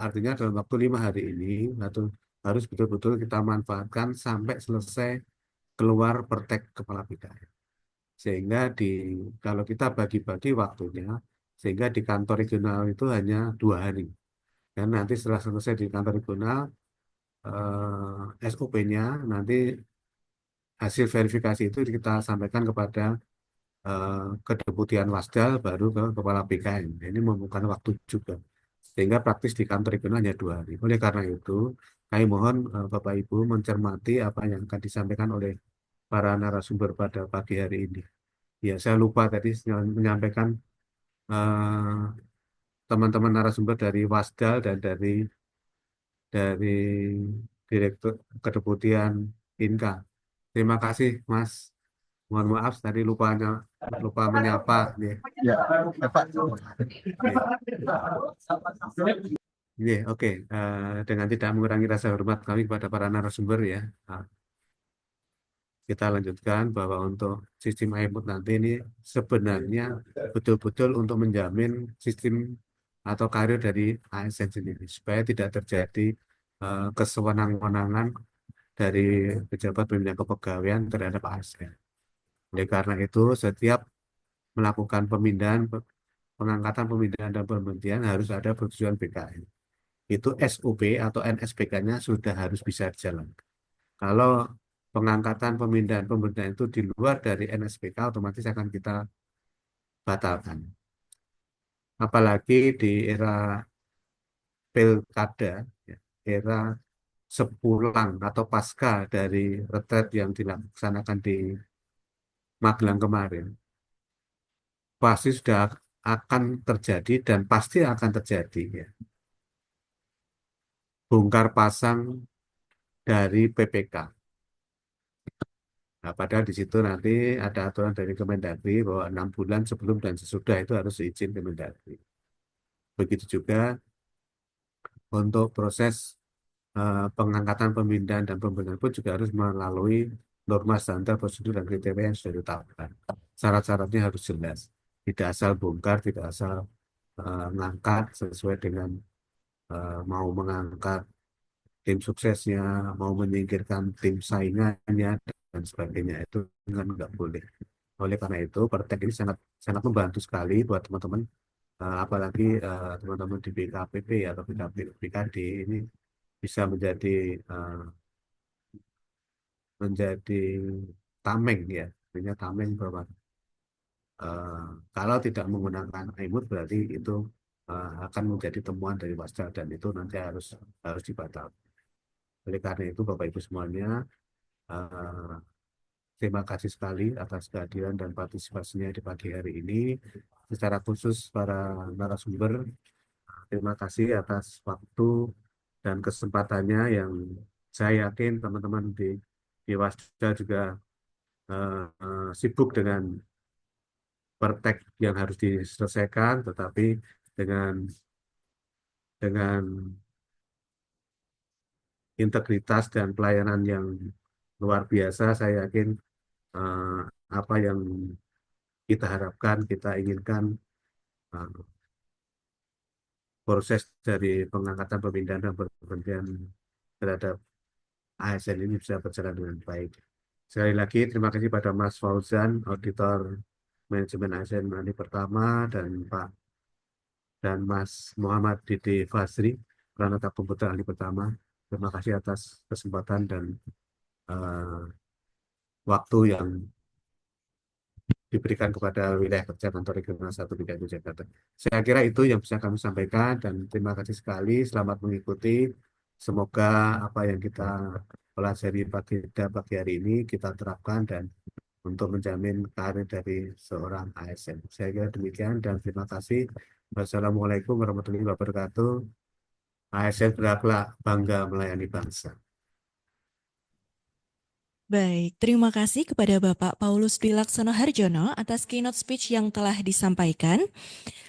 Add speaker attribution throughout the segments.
Speaker 1: artinya dalam waktu 5 hari ini atau harus betul-betul kita manfaatkan sampai selesai keluar pertek kepala bidang. Sehingga kalau kita bagi-bagi waktunya, sehingga di kantor regional itu hanya 2 hari. Dan nanti setelah selesai di kantor regional, SOP-nya nanti hasil verifikasi itu kita sampaikan kepada eh, Kedeputian Wasdal, baru ke Kepala BKN. Ini membutuhkan waktu juga. Sehingga praktis di kantor regional hanya 2 hari. Oleh karena itu, kami mohon Bapak Ibu mencermati apa yang akan disampaikan oleh para narasumber pada pagi hari ini. Ya, saya lupa tadi menyampaikan eh, teman-teman narasumber dari Wasdal dan dari Direktur Kedeputian Inka. Terima kasih, Mas. Mohon maaf tadi lupa menyapa. Ya,
Speaker 2: Ya, Pak.
Speaker 1: ya, oke. Dengan tidak mengurangi rasa hormat kami kepada para narasumber ya. Nah, kita lanjutkan bahwa untuk sistem iMood nanti ini sebenarnya betul-betul untuk menjamin sistem atau karir dari ASN sendiri supaya tidak terjadi kesewenang-wenangan dari pejabat pembina kepegawaian terhadap ASN. Oleh karena itu, setiap melakukan pengangkatan, pemindahan, dan pemberhentian harus ada persetujuan BKN. Itu SOP atau NSPK-nya sudah harus bisa jalan. Kalau pengangkatan, pemindahan, pemberhentian itu di luar dari NSPK, otomatis akan kita batalkan. Apalagi di era pilkada, ya, era sepulang atau pasca dari retret yang dilaksanakan di Magelang kemarin, pasti sudah akan terjadi dan pasti akan terjadi ya, bongkar pasang dari PPK. Nah, padahal di situ nanti ada aturan dari Kemendagri bahwa 6 bulan sebelum dan sesudah itu harus izin Kemendagri. Begitu juga untuk proses pengangkatan, pemindahan, dan pembenahan pun juga harus melalui norma standar prosedur dan kriteria yang sudah ditetapkan. Syarat-syaratnya harus jelas. Tidak asal bongkar, tidak asal ngangkat sesuai dengan mau mengangkat tim suksesnya, mau menyingkirkan tim saingannya, dan sebagainya. Itu kan nggak boleh. Oleh karena itu, Pertek ini sangat sangat membantu sekali buat teman-teman, apalagi teman-teman di BKPP atau BKD ini bisa menjadi tameng ya, artinya tameng bahwa eh, kalau tidak menggunakan iMood berarti itu akan menjadi temuan dari Wasda dan itu nanti harus harus dibatalkan. Oleh karena itu, Bapak Ibu semuanya, eh, terima kasih sekali atas kehadiran dan partisipasinya di pagi hari ini. Secara khusus para narasumber, terima kasih atas waktu dan kesempatannya yang saya yakin teman-teman di Wasda juga sibuk dengan pertek yang harus diselesaikan, tetapi dengan dengan integritas dan pelayanan yang luar biasa, saya yakin eh, apa yang kita harapkan, kita inginkan, eh, proses dari pengangkatan, pemindahan, dan pemberhentian terhadap ASN ini bisa berjalan dengan baik. Sekali lagi, terima kasih pada Mas Fauzan, Auditor Manajemen ASN Mani Pertama, dan Mas Muhammad Dede Fasri, Pranata Komputer Ahli Pertama. Terima kasih atas kesempatan dan eh, waktu yang diberikan kepada wilayah kerja kantor regional 1 DKI Jakarta. Saya kira itu yang bisa kami sampaikan dan terima kasih sekali. Selamat mengikuti. Semoga apa yang kita pelajari pagi hari ini kita terapkan dan untuk menjamin karir dari seorang ASN. Saya kira demikian dan terima kasih. Wassalamualaikum warahmatullahi wabarakatuh. ASN berakhlak bangga melayani bangsa.
Speaker 2: Baik, terima kasih kepada Bapak Paulus Dwi Laksono Harjono atas keynote speech yang telah disampaikan.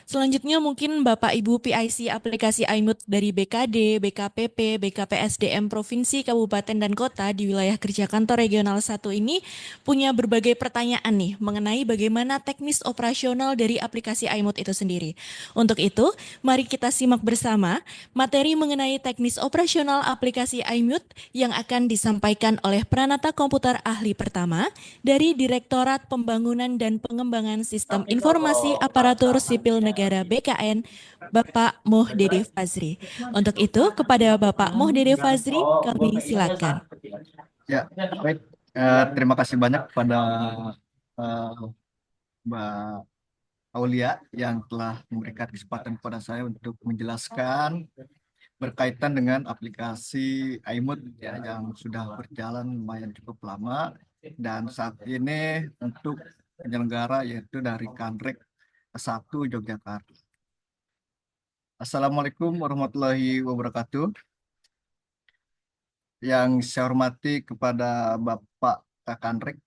Speaker 2: Selanjutnya mungkin Bapak Ibu PIC aplikasi iMood dari BKD, BKPP, BKPSDM Provinsi, Kabupaten, dan Kota di wilayah kerja kantor regional 1 ini punya berbagai pertanyaan nih mengenai bagaimana teknis operasional dari aplikasi iMood itu sendiri. Untuk itu, mari kita simak bersama materi mengenai teknis operasional aplikasi iMood yang akan disampaikan oleh Pranata Komputer Ahli Pertama dari Direktorat Pembangunan dan Pengembangan Sistem
Speaker 3: Tapi
Speaker 2: Informasi
Speaker 3: kalau
Speaker 2: Aparatur Sipil
Speaker 3: pasangannya
Speaker 2: Negara BKN, Bapak Moh Dede
Speaker 3: bener,
Speaker 2: Fazri. Untuk
Speaker 3: itu
Speaker 2: itu,
Speaker 3: kan
Speaker 2: kepada Bapak Moh Dede
Speaker 3: yang
Speaker 2: Fazri,
Speaker 3: gue
Speaker 2: kami
Speaker 3: pengennya
Speaker 2: silakan.
Speaker 3: satu kecil. Ya, baik. Terima kasih banyak kepada eh, Mbak Aulia yang telah memberikan kesempatan kepada saya untuk menjelaskan berkaitan dengan aplikasi iMood ya, yang sudah berjalan lumayan cukup lama dan saat ini untuk penyelenggara yaitu dari Kanrek 1 Yogyakarta. Assalamualaikum warahmatullahi wabarakatuh. Yang saya hormati kepada Bapak Kakanrek,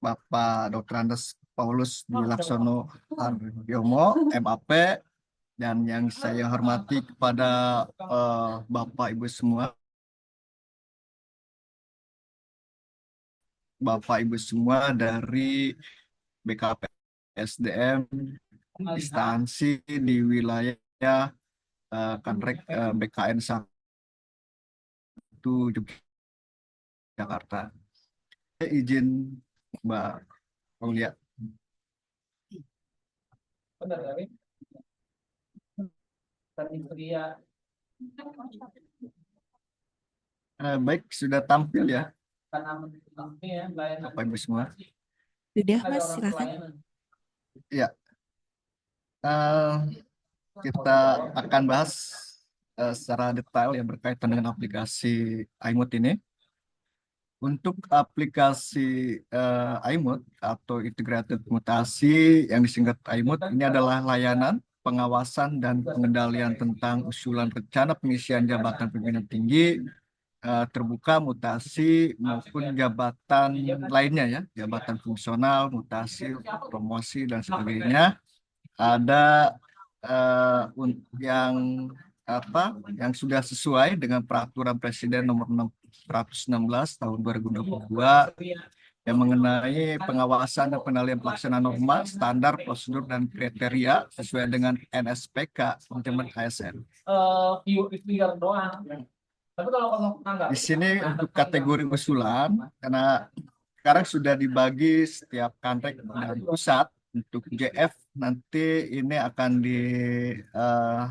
Speaker 3: Bapak Dr. Andes Paulus Dwi Laksono Haryomo, MAP, dan yang saya hormati kepada Bapak Ibu semua, Bapak Ibu semua dari BKP SDM instansi di wilayah Kanrek BKN 1 Yogyakarta. Izin Mbak Aulia. Baik, sudah tampil ya Bapak Ibu semua.
Speaker 2: Sudah, Mas, silakan.
Speaker 3: Ya, eh, kita akan bahas secara detail yang berkaitan dengan aplikasi iMood ini. Untuk aplikasi iMood atau Integrated Mutasi yang disingkat iMood ini adalah layanan pengawasan dan pengendalian tentang usulan rencana pengisian jabatan pimpinan tinggi terbuka, mutasi maupun jabatan lainnya ya, jabatan fungsional, mutasi, promosi dan sebagainya. Ada yang yang sudah sesuai dengan peraturan Presiden nomor 616 tahun 2022 yang mengenai pengawasan dan penilaian pelaksanaan norma, standar, prosedur, dan kriteria sesuai dengan NSPK manajemen ASN. Di sini untuk kategori usulan, karena sekarang sudah dibagi setiap kanrek dan pusat. Untuk JF nanti ini akan eh,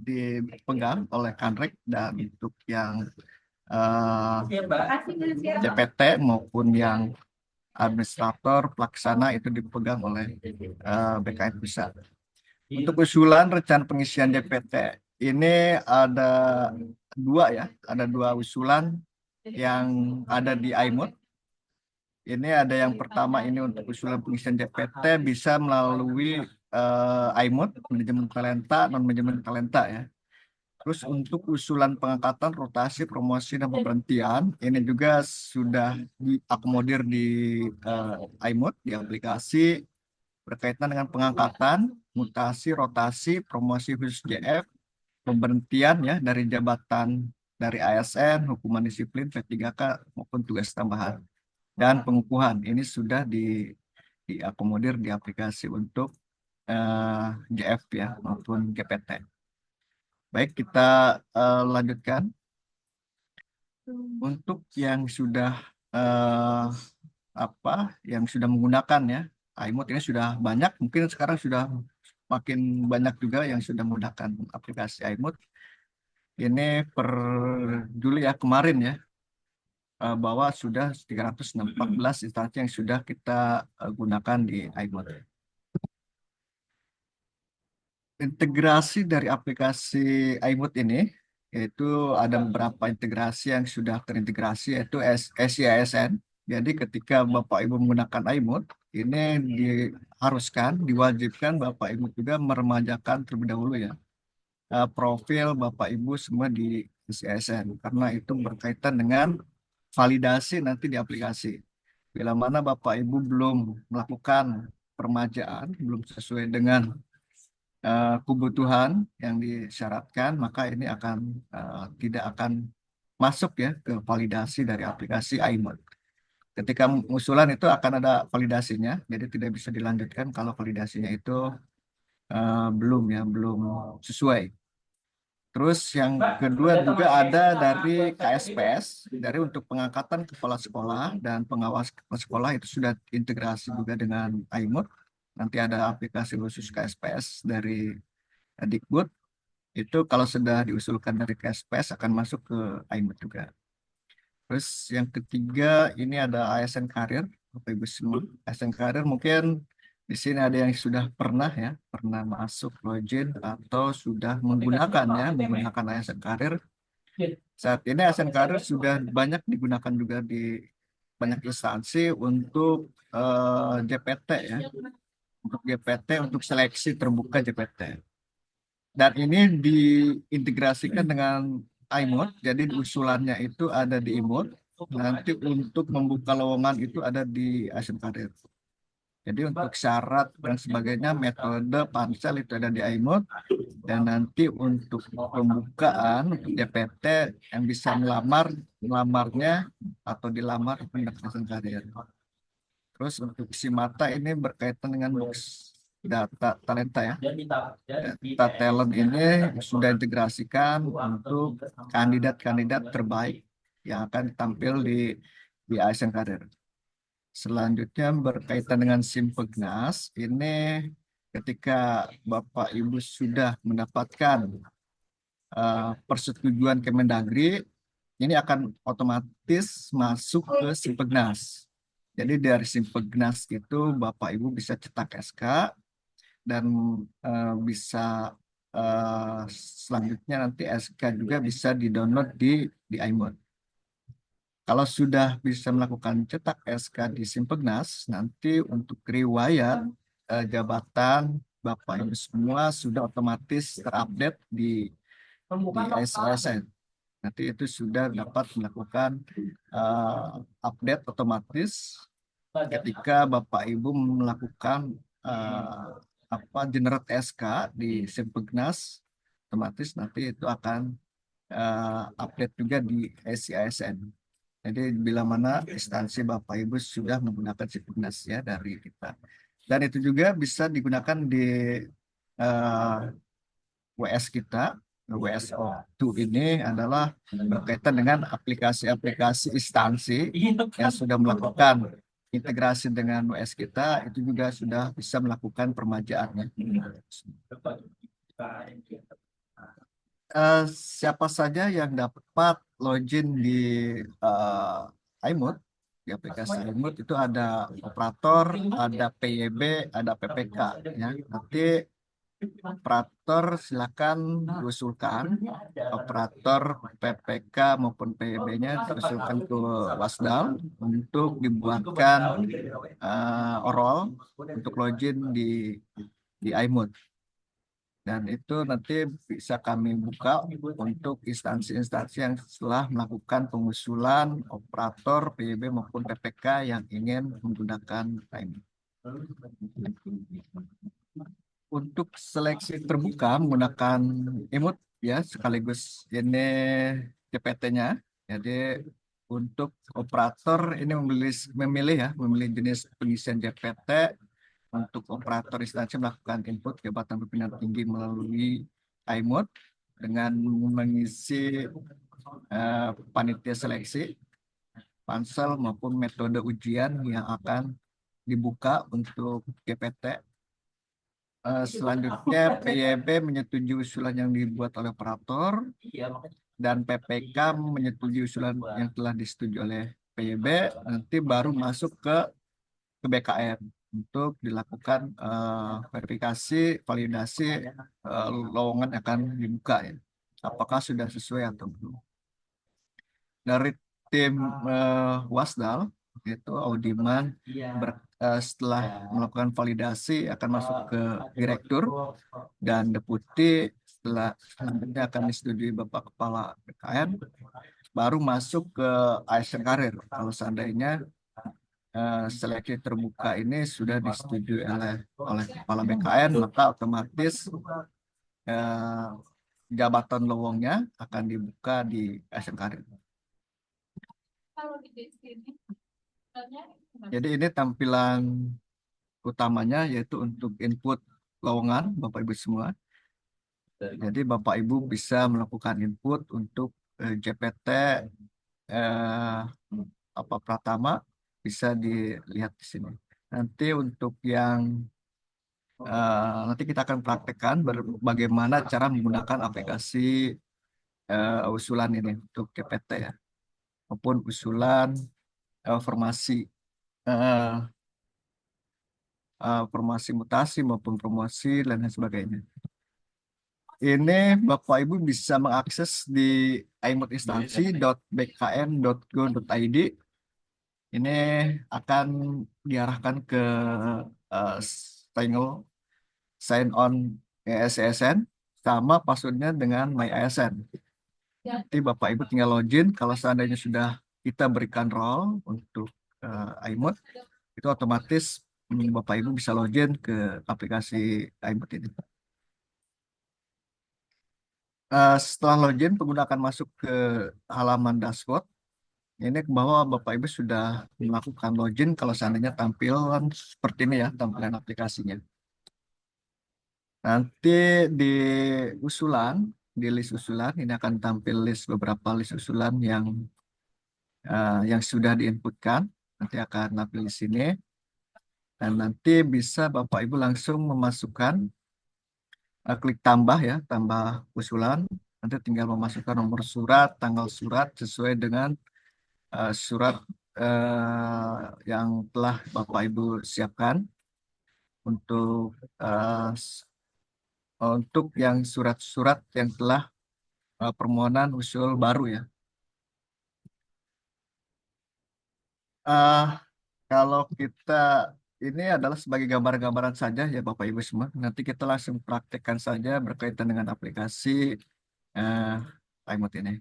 Speaker 3: dipegang oleh kanrek, dan untuk yang JPT maupun yang administrator pelaksana itu dipegang oleh BKN pusat. Untuk usulan rencana pengisian JPT ini ada dua ya, ada dua usulan yang ada di iMood. Ini ada yang pertama ini untuk usulan pengisian JPT bisa melalui iMood, manajemen talenta, non manajemen talenta ya. Terus untuk usulan pengangkatan, rotasi, promosi, dan pemberhentian, ini juga sudah diakomodir di iMood, di aplikasi berkaitan dengan pengangkatan, mutasi, rotasi, promosi khusus JF, pemberhentian ya dari jabatan dari ASN, hukuman disiplin P3K maupun tugas tambahan, dan pengukuhan. Ini sudah diakomodir di aplikasi untuk JF ya maupun GPT. Baik, kita lanjutkan. Untuk yang sudah eh, yang sudah menggunakan ya iMood ini sudah banyak, mungkin sekarang sudah makin banyak juga yang sudah menggunakan aplikasi iMood. Ini per Juli ya kemarin ya, bahwa sudah 314 instansi yang sudah kita gunakan di iMood. Integrasi dari aplikasi iMood ini yaitu ada beberapa integrasi yang sudah terintegrasi yaitu SIASN. Jadi ketika Bapak Ibu menggunakan iMood ini diharuskan, diwajibkan Bapak Ibu juga meremajakan terlebih dahulu ya profil Bapak Ibu semua di SIASN karena itu berkaitan dengan validasi nanti di aplikasi. Bila mana Bapak Ibu belum melakukan permajaan, belum sesuai dengan kebutuhan yang disyaratkan, maka ini akan tidak akan masuk ya ke validasi dari aplikasi iMode. Ketika usulan itu akan ada validasinya, jadi tidak bisa dilanjutkan kalau validasinya itu belum sesuai. Terus yang kedua juga ada dari KSPS, dari untuk pengangkatan kepala sekolah dan pengawas kepala sekolah itu sudah integrasi juga dengan iMode. Nanti ada aplikasi khusus KSPS dari Dikbud. Itu kalau sudah diusulkan dari KSPS akan masuk ke iMode juga. Terus yang ketiga ini ada ASN Karir, Bapak Ibu semua. ASN Karir mungkin di sini ada yang sudah pernah masuk login atau sudah menggunakan ASN Karir. Saat ini ASN Karir sudah banyak digunakan juga di banyak instansi untuk JPT ya, untuk GPT, untuk seleksi terbuka JPT. Dan ini diintegrasikan dengan iMode, jadi usulannya itu ada di iMode. Nanti untuk membuka lowongan itu ada di ASN Karir. Jadi untuk syarat dan sebagainya, metode pansel itu ada di iMode. Dan nanti untuk pembukaan untuk DPT yang bisa melamarnya atau dilamar itu di ASN Karir. Terus untuk Simata ini berkaitan dengan box data talenta ya. Data talent ini sudah integrasikan untuk kandidat-kandidat terbaik yang akan tampil di ASN Karir. Selanjutnya berkaitan dengan Simpegnas, ini ketika Bapak Ibu sudah mendapatkan persetujuan Kemendagri, ini akan otomatis masuk ke Simpegnas. Jadi dari Simpegnas itu Bapak Ibu bisa cetak SK dan bisa selanjutnya nanti SK juga bisa di-download di iMode. Kalau sudah bisa melakukan cetak SK di Simpegnas, nanti untuk riwayat jabatan Bapak Ibu semua sudah otomatis terupdate di SSN. Nanti itu sudah dapat melakukan update otomatis ketika Bapak Ibu melakukan generate SK di Simpegnas, otomatis nanti itu akan update juga di SIASN. Jadi bila mana instansi Bapak Ibu sudah menggunakan Simpegnas ya dari kita. Dan itu juga bisa digunakan di WS kita. WSO2 ini adalah berkaitan dengan aplikasi-aplikasi instansi yang sudah melakukan integrasi dengan WS kita, itu juga sudah bisa melakukan permajaannya. Siapa saja yang dapat login di iMode, di aplikasi iMode itu ada operator, ada PYB, ada PPK. Ya. Nanti operator silakan diusulkan, operator PPK maupun PYB-nya diusulkan ke Wasdal untuk dibuatkan OROL untuk login di iMode. Dan itu nanti bisa kami buka untuk instansi-instansi yang setelah melakukan pengusulan operator PYB maupun PPK yang ingin menggunakan iMode. Untuk seleksi terbuka menggunakan iMode ya, sekaligus ini JPT-nya. Jadi untuk operator ini memilih jenis pengisian JPT. Untuk operator instansi melakukan input jabatan pimpinan tinggi melalui iMode dengan mengisi panitia seleksi, pansel maupun metode ujian yang akan dibuka untuk GPT. Selanjutnya PYB menyetujui usulan yang dibuat oleh operator dan PPK menyetujui usulan yang telah disetujui oleh PYB, nanti baru masuk ke BKN untuk dilakukan verifikasi, validasi lowongan yang akan dibuka ya. Apakah sudah sesuai atau belum. Dari tim Wasdal itu audiman setelah melakukan validasi akan masuk ke direktur dan deputi, selanjutnya akan disetujui Bapak Kepala BKN, baru masuk ke ASN karir. Kalau seandainya seleksi terbuka ini sudah disetujui oleh kepala BKN, maka otomatis eh, jabatan lowongnya akan dibuka di ASN karir. Jadi ini tampilan utamanya yaitu untuk input lowongan Bapak Ibu semua. Jadi Bapak Ibu bisa melakukan input untuk JPT eh, Pratama, bisa dilihat di sini. Nanti untuk yang nanti kita akan praktekkan bagaimana cara menggunakan aplikasi usulan ini untuk JPT ya, maupun usulan formasi eh, formasi mutasi maupun promosi dan lain sebagainya. Ini Bapak Ibu bisa mengakses di aimutinstansi.bkn.go.id. Ini akan diarahkan ke single sign on ASN sama passwordnya dengan My ASN. Nanti Bapak Ibu tinggal login. Kalau seandainya sudah kita berikan role untuk iMod, itu otomatis Bapak Ibu bisa login ke aplikasi iMod ini. Setelah login, pengguna akan masuk ke halaman dashboard. Ini ke bawah Bapak Ibu sudah melakukan login kalau seandainya tampilan seperti ini ya, tampilan aplikasinya. Nanti di usulan, di list usulan, ini akan tampil beberapa list usulan yang sudah diinputkan. Nanti akan tampil di sini. Dan nanti bisa Bapak Ibu langsung memasukkan, klik tambah ya, tambah usulan. Nanti tinggal memasukkan nomor surat, tanggal surat sesuai dengan surat yang telah Bapak Ibu siapkan untuk yang surat-surat yang telah permohonan usul baru ya. Kalau kita ini adalah sebagai gambar-gambaran saja ya Bapak Ibu semua. Nanti kita langsung praktekkan saja berkaitan dengan aplikasi iMod ini.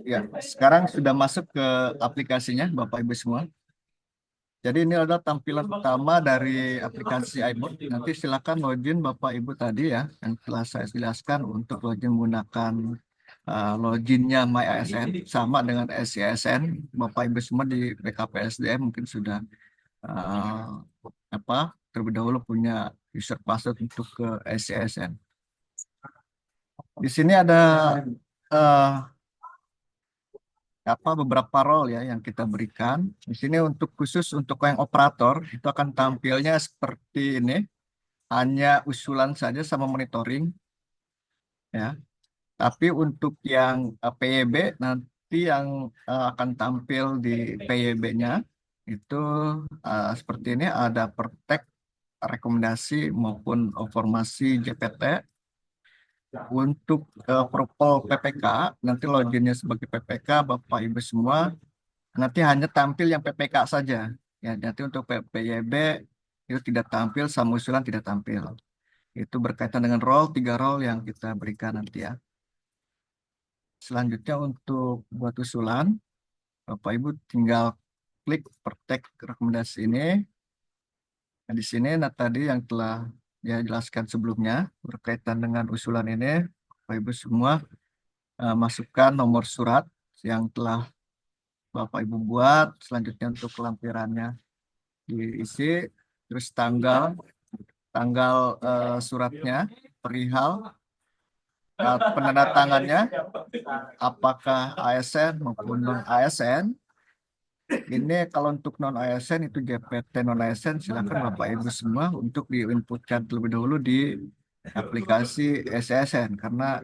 Speaker 3: Ya, sekarang sudah masuk ke aplikasinya Bapak Ibu semua. Jadi ini adalah tampilan utama dari aplikasi iMod. Nanti silakan login Bapak Ibu tadi ya, yang telah saya jelaskan untuk login menggunakan loginnya MyASN sama dengan SCSN. Bapak Ibu semua di BKPSDM mungkin sudah terlebih dahulu punya user password untuk ke SCSN. Di sini ada beberapa role ya yang kita berikan. Di sini khusus untuk yang operator itu akan tampilnya seperti ini, hanya usulan saja sama monitoring ya. Tapi untuk yang PYB nanti yang akan tampil di PYB-nya itu seperti ini, ada praktek, rekomendasi maupun formasi JPT. Untuk propel PPK nanti loginnya sebagai PPK Bapak Ibu semua nanti hanya tampil yang PPK saja ya. Nanti untuk PYB itu tidak tampil, sama usulan tidak tampil. Itu berkaitan dengan role, 3 role yang kita berikan nanti ya. Selanjutnya untuk buat usulan, Bapak Ibu tinggal klik praktek rekomendasi ini. Nah, di sini tadi yang telah dia jelaskan sebelumnya berkaitan dengan usulan ini, Bapak Ibu semua masukkan nomor surat yang telah Bapak Ibu buat. Selanjutnya untuk lampirannya diisi, terus tanggal suratnya, perihal penandatangannya apakah ASN maupun non ASN, Ini kalau untuk non ASN itu JPT non ASN silakan Bapak Ibu semua untuk diinputkan terlebih dahulu di aplikasi SSN karena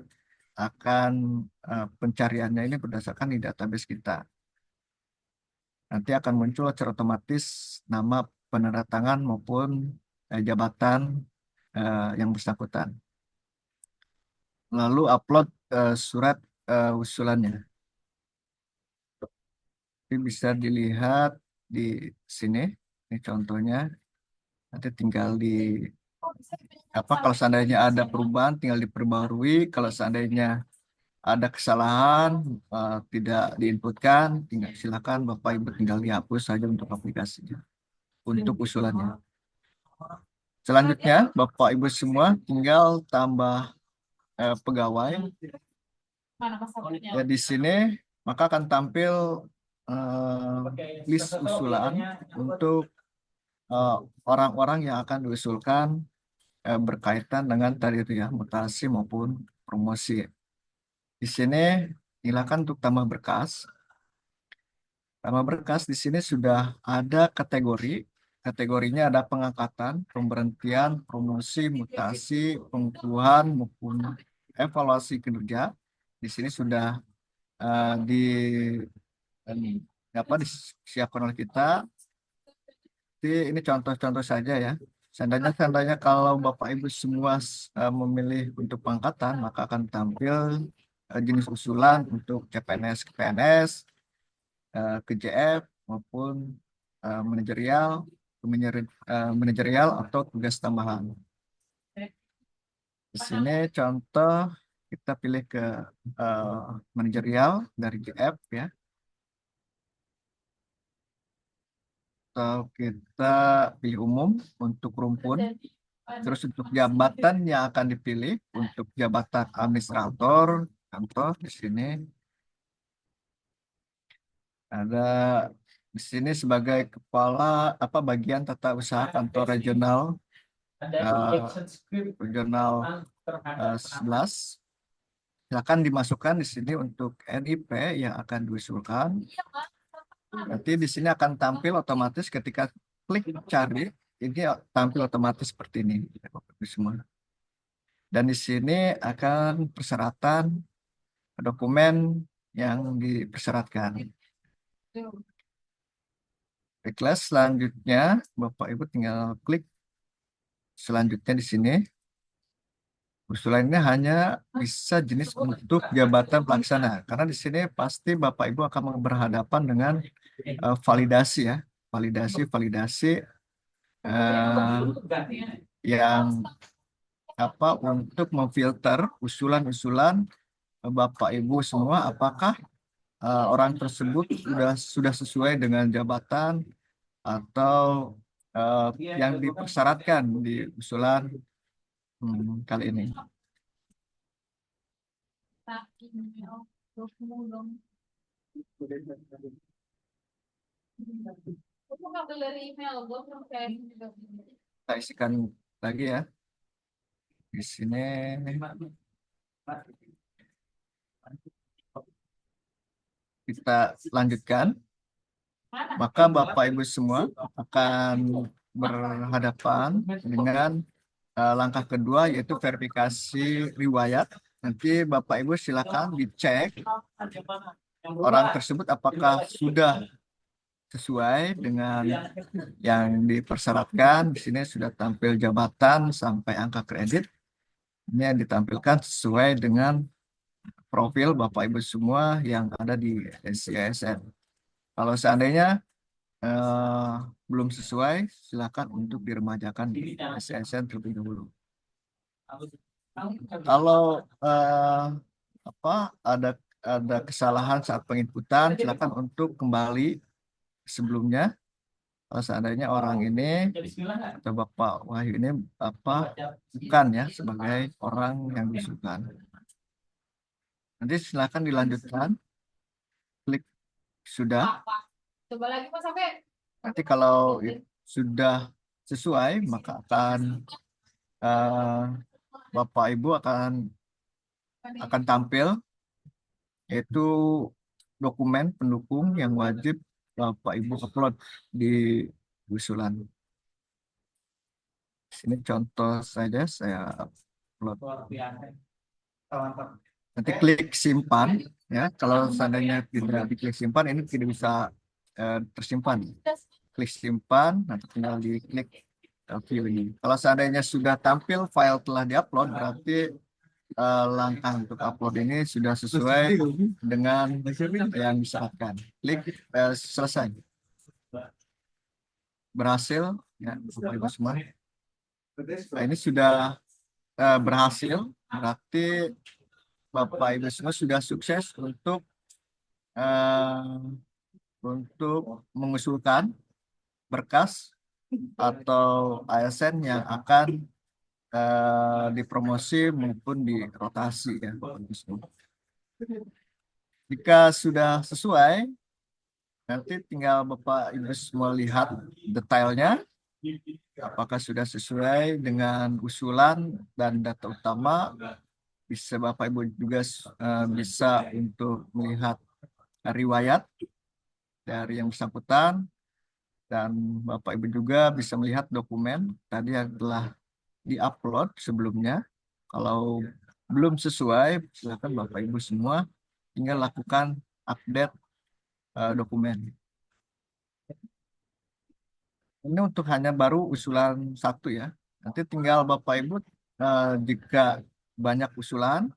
Speaker 3: akan pencariannya ini berdasarkan di database kita. Nanti akan muncul secara otomatis nama penandatangan maupun jabatan yang bersangkutan. Lalu upload surat usulannya. Ini bisa dilihat di sini. Ini contohnya. Nanti tinggal di kalau seandainya ada perubahan tinggal diperbarui. Kalau seandainya ada kesalahan tidak diinputkan, tinggal silakan Bapak Ibu tinggal dihapus saja untuk aplikasinya, untuk usulannya. Selanjutnya Bapak Ibu semua tinggal tambah pegawai. Ya di sini maka akan tampil list usulan untuk orang-orang yang akan diusulkan berkaitan dengan tadi itu ya mutasi maupun promosi. Di sini silakan untuk tambah berkas. Tambah berkas di sini sudah ada kategori. Kategorinya ada pengangkatan, pemberhentian, promosi, mutasi, pengukuhan maupun evaluasi kinerja. Di sini sudah di disiapkan oleh kita. Jadi ini contoh-contoh saja ya. Seandainya kalau Bapak Ibu semua memilih untuk pengangkatan, maka akan tampil jenis usulan untuk CPNS ke PNS, ke JF maupun manajerial, manajerial atau tugas tambahan. Di sini contoh kita pilih ke manajerial dari JF ya. Atau kita pilih umum untuk rumpun. Terus untuk jabatan yang akan dipilih untuk jabatan administrator, contoh di sini ada di sini sebagai kepala bagian tata usaha kantor regional regional 11. Silakan dimasukkan di sini untuk NIP yang akan diusulkan. Nanti di sini akan tampil otomatis ketika klik cari, ini tampil otomatis seperti ini, semua. Dan di sini akan persyaratan dokumen yang dipersyaratkan. Baiklah, selanjutnya Bapak Ibu tinggal klik selanjutnya di sini. Usulan ini hanya bisa jenis untuk jabatan pelaksana, karena di sini pasti Bapak Ibu akan berhadapan dengan validasi ya, validasi yang untuk memfilter usulan-usulan Bapak Ibu semua, apakah orang tersebut sudah sesuai dengan jabatan atau yang dipersyaratkan di usulan kali ini. Kita isikan lagi ya. Di sini kita lanjutkan. Maka Bapak Ibu semua akan berhadapan dengan langkah kedua, yaitu verifikasi riwayat. Nanti Bapak Ibu silakan dicek orang tersebut apakah sudah sesuai dengan yang dipersyaratkan. Di sini sudah tampil jabatan sampai angka kredit. Ini yang ditampilkan sesuai dengan profil Bapak Ibu semua yang ada di SCSN. Kalau seandainya belum sesuai, silakan untuk diremajakan di SCSN terlebih dahulu. Kalau ada kesalahan saat penginputan, silakan untuk kembali sebelumnya. Kalau seandainya orang ini atau Bapak Wahyu ini bukan ya sebagai orang yang diusulkan. Nanti silakan dilanjutkan. Klik sudah. Coba lagi Mas sampai. Nanti kalau sudah sesuai, maka akan Bapak Ibu akan tampil, yaitu dokumen pendukung yang wajib Bapak Ibu upload di usulan. Sini contoh saja saya upload. Nanti klik simpan ya. Kalau seandainya tidak diklik simpan, ini tidak bisa tersimpan. Klik simpan, nanti tinggal diklik view ini. Kalau seandainya sudah tampil file telah diupload, berarti langkah untuk upload ini sudah sesuai dengan yang disyaratkan. Klik selesai. Berhasil ya, Bapak Ibu semua. Nah, ini sudah berhasil, berarti Bapak Ibu semua sudah sukses eh, untuk mengusulkan berkas atau ASN yang akan dipromosi maupun dirotasi ya, Bapak Ibu semua. Jika sudah sesuai, nanti tinggal Bapak Ibu semua lihat detailnya, apakah sudah sesuai dengan usulan dan data utama. Bisa Bapak Ibu juga bisa untuk melihat riwayat dari yang bersangkutan, dan Bapak Ibu juga bisa melihat dokumen tadi yang telah diupload sebelumnya. Kalau belum sesuai, silakan Bapak Ibu semua tinggal lakukan update dokumen. Ini untuk hanya baru usulan satu ya. Nanti tinggal Bapak Ibu jika banyak usulan,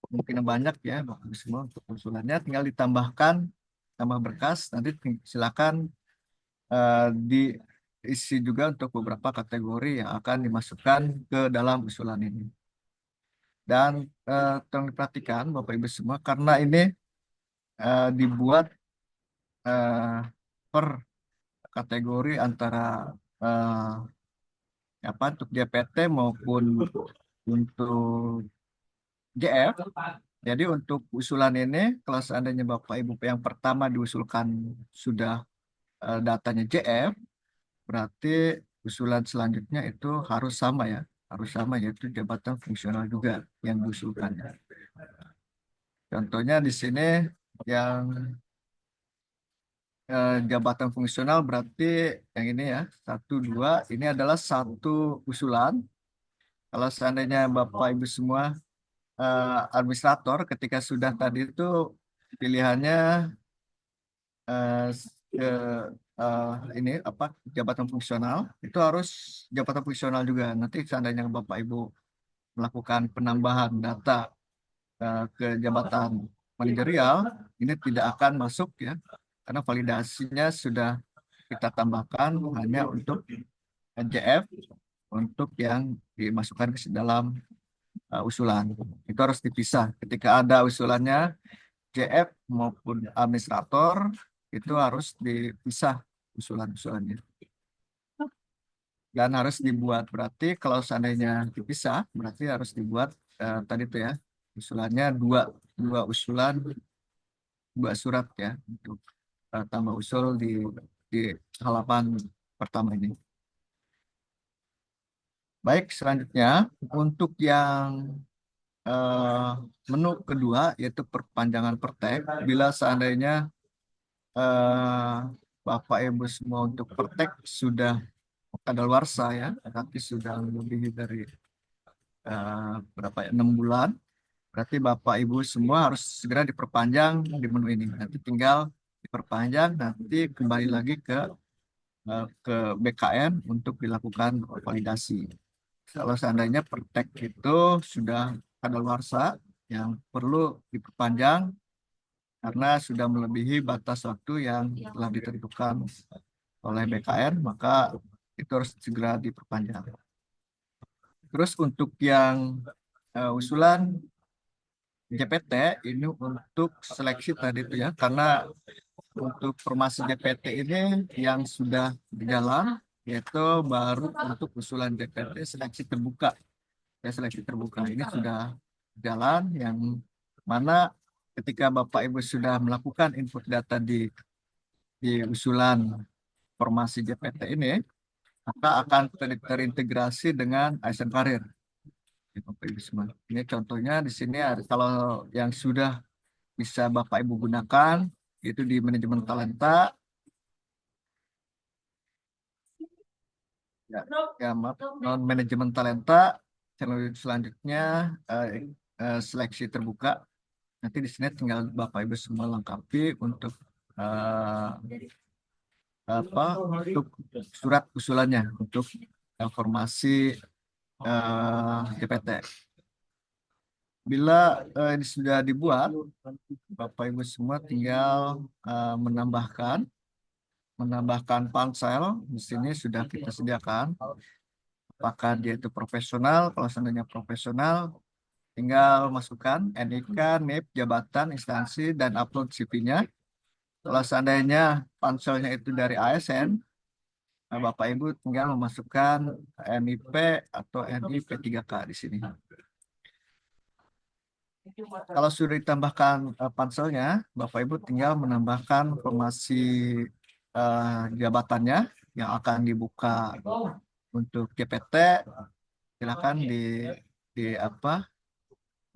Speaker 3: mungkin banyak ya Bapak Ibu semua untuk usulannya, tinggal ditambahkan tambah berkas. Nanti silakan diisi juga untuk beberapa kategori yang akan dimasukkan ke dalam usulan ini. Dan tolong diperhatikan Bapak Ibu semua, karena ini dibuat per kategori antara untuk JPT maupun untuk JF. Jadi untuk usulan ini, kalau seandainya Bapak Ibu yang pertama diusulkan sudah datanya JF, berarti usulan selanjutnya itu harus sama ya, harus sama, yaitu jabatan fungsional juga yang diusulkannya. Contohnya di sini yang jabatan fungsional berarti yang ini ya, 1, 2, ini adalah satu usulan. Kalau seandainya Bapak Ibu semua administrator, ketika sudah tadi itu pilihannya ke ini jabatan fungsional, itu harus jabatan fungsional juga. Nanti seandainya Bapak Ibu melakukan penambahan data ke jabatan manajerial, ini tidak akan masuk ya, karena validasinya sudah kita tambahkan hanya untuk NJF, untuk yang dimasukkan ke dalam usulan. Itu harus dipisah. Ketika ada usulannya JF maupun administrator, itu harus dipisah usulan-usulannya. Dan harus dibuat, berarti kalau seandainya dipisah, berarti harus dibuat tadi itu ya, usulannya dua usulan, 2 surat ya, untuk tambah usul di halaman pertama ini. Baik, selanjutnya untuk yang menu kedua, yaitu perpanjangan pertek. Bila seandainya Bapak Ibu semua untuk pertek sudah kadaluarsa ya, tapi sudah lebih dari berapa ya, 6 bulan, berarti Bapak Ibu semua harus segera diperpanjang di menu ini. Nanti tinggal diperpanjang, nanti kembali lagi ke BKN untuk dilakukan validasi. Kalau seandainya pertek itu sudah kadaluarsa, yang perlu diperpanjang karena sudah melebihi batas waktu yang telah ditentukan oleh BKN, maka itu harus segera diperpanjang. Terus untuk yang usulan JPT ini untuk seleksi tadi itu ya, karena untuk formasi JPT ini yang sudah berjalan, yaitu baru untuk usulan JPT seleksi terbuka. Ya, seleksi terbuka ini sudah jalan, yang mana ketika Bapak Ibu sudah melakukan input data di usulan formasi JPT ini, maka akan terintegrasi dengan ASN Karir. Bapak Ibu semua. Ini contohnya di sini ada, kalau yang sudah bisa Bapak Ibu gunakan itu di manajemen talenta, ya maaf, non manajemen talenta. Selanjutnya seleksi terbuka. Nanti di sini tinggal Bapak Ibu semua lengkapi untuk eh, untuk surat usulannya untuk formasi DPT. Bila ini sudah dibuat, Bapak Ibu semua tinggal menambahkan pansel. Di sini sudah kita sediakan. Apakah dia itu profesional? Kalau seandainya profesional, tinggal masukkan NIK, NIP, jabatan, instansi, dan upload CV-nya. Kalau seandainya panselnya itu dari ASN, Bapak Ibu tinggal memasukkan NIP atau NIP3K di sini. Kalau sudah ditambahkan panselnya, Bapak Ibu tinggal menambahkan informasi jabatannya yang akan dibuka untuk GPT. Silakan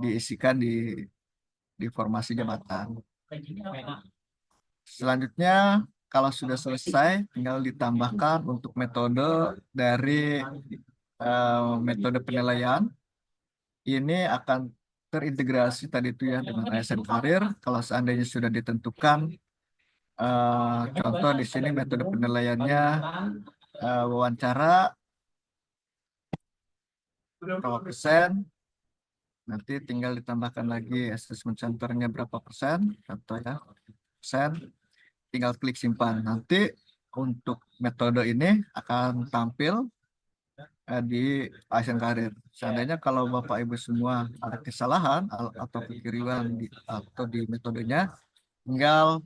Speaker 3: diisikan di formasi jabatan. Selanjutnya, kalau sudah selesai, tinggal ditambahkan untuk metode dari metode penilaian. Ini akan terintegrasi tadi itu ya dengan ASN Karir. Kalau seandainya sudah ditentukan, contoh di sini metode penilaiannya wawancara berapa persen, nanti tinggal ditambahkan lagi assessment centernya berapa persen, contoh ya persen, tinggal klik simpan. Nanti untuk metode ini akan tampil di ASN Karir. Seandainya kalau Bapak Ibu semua ada kesalahan atau kekeliruan atau di metodenya, tinggal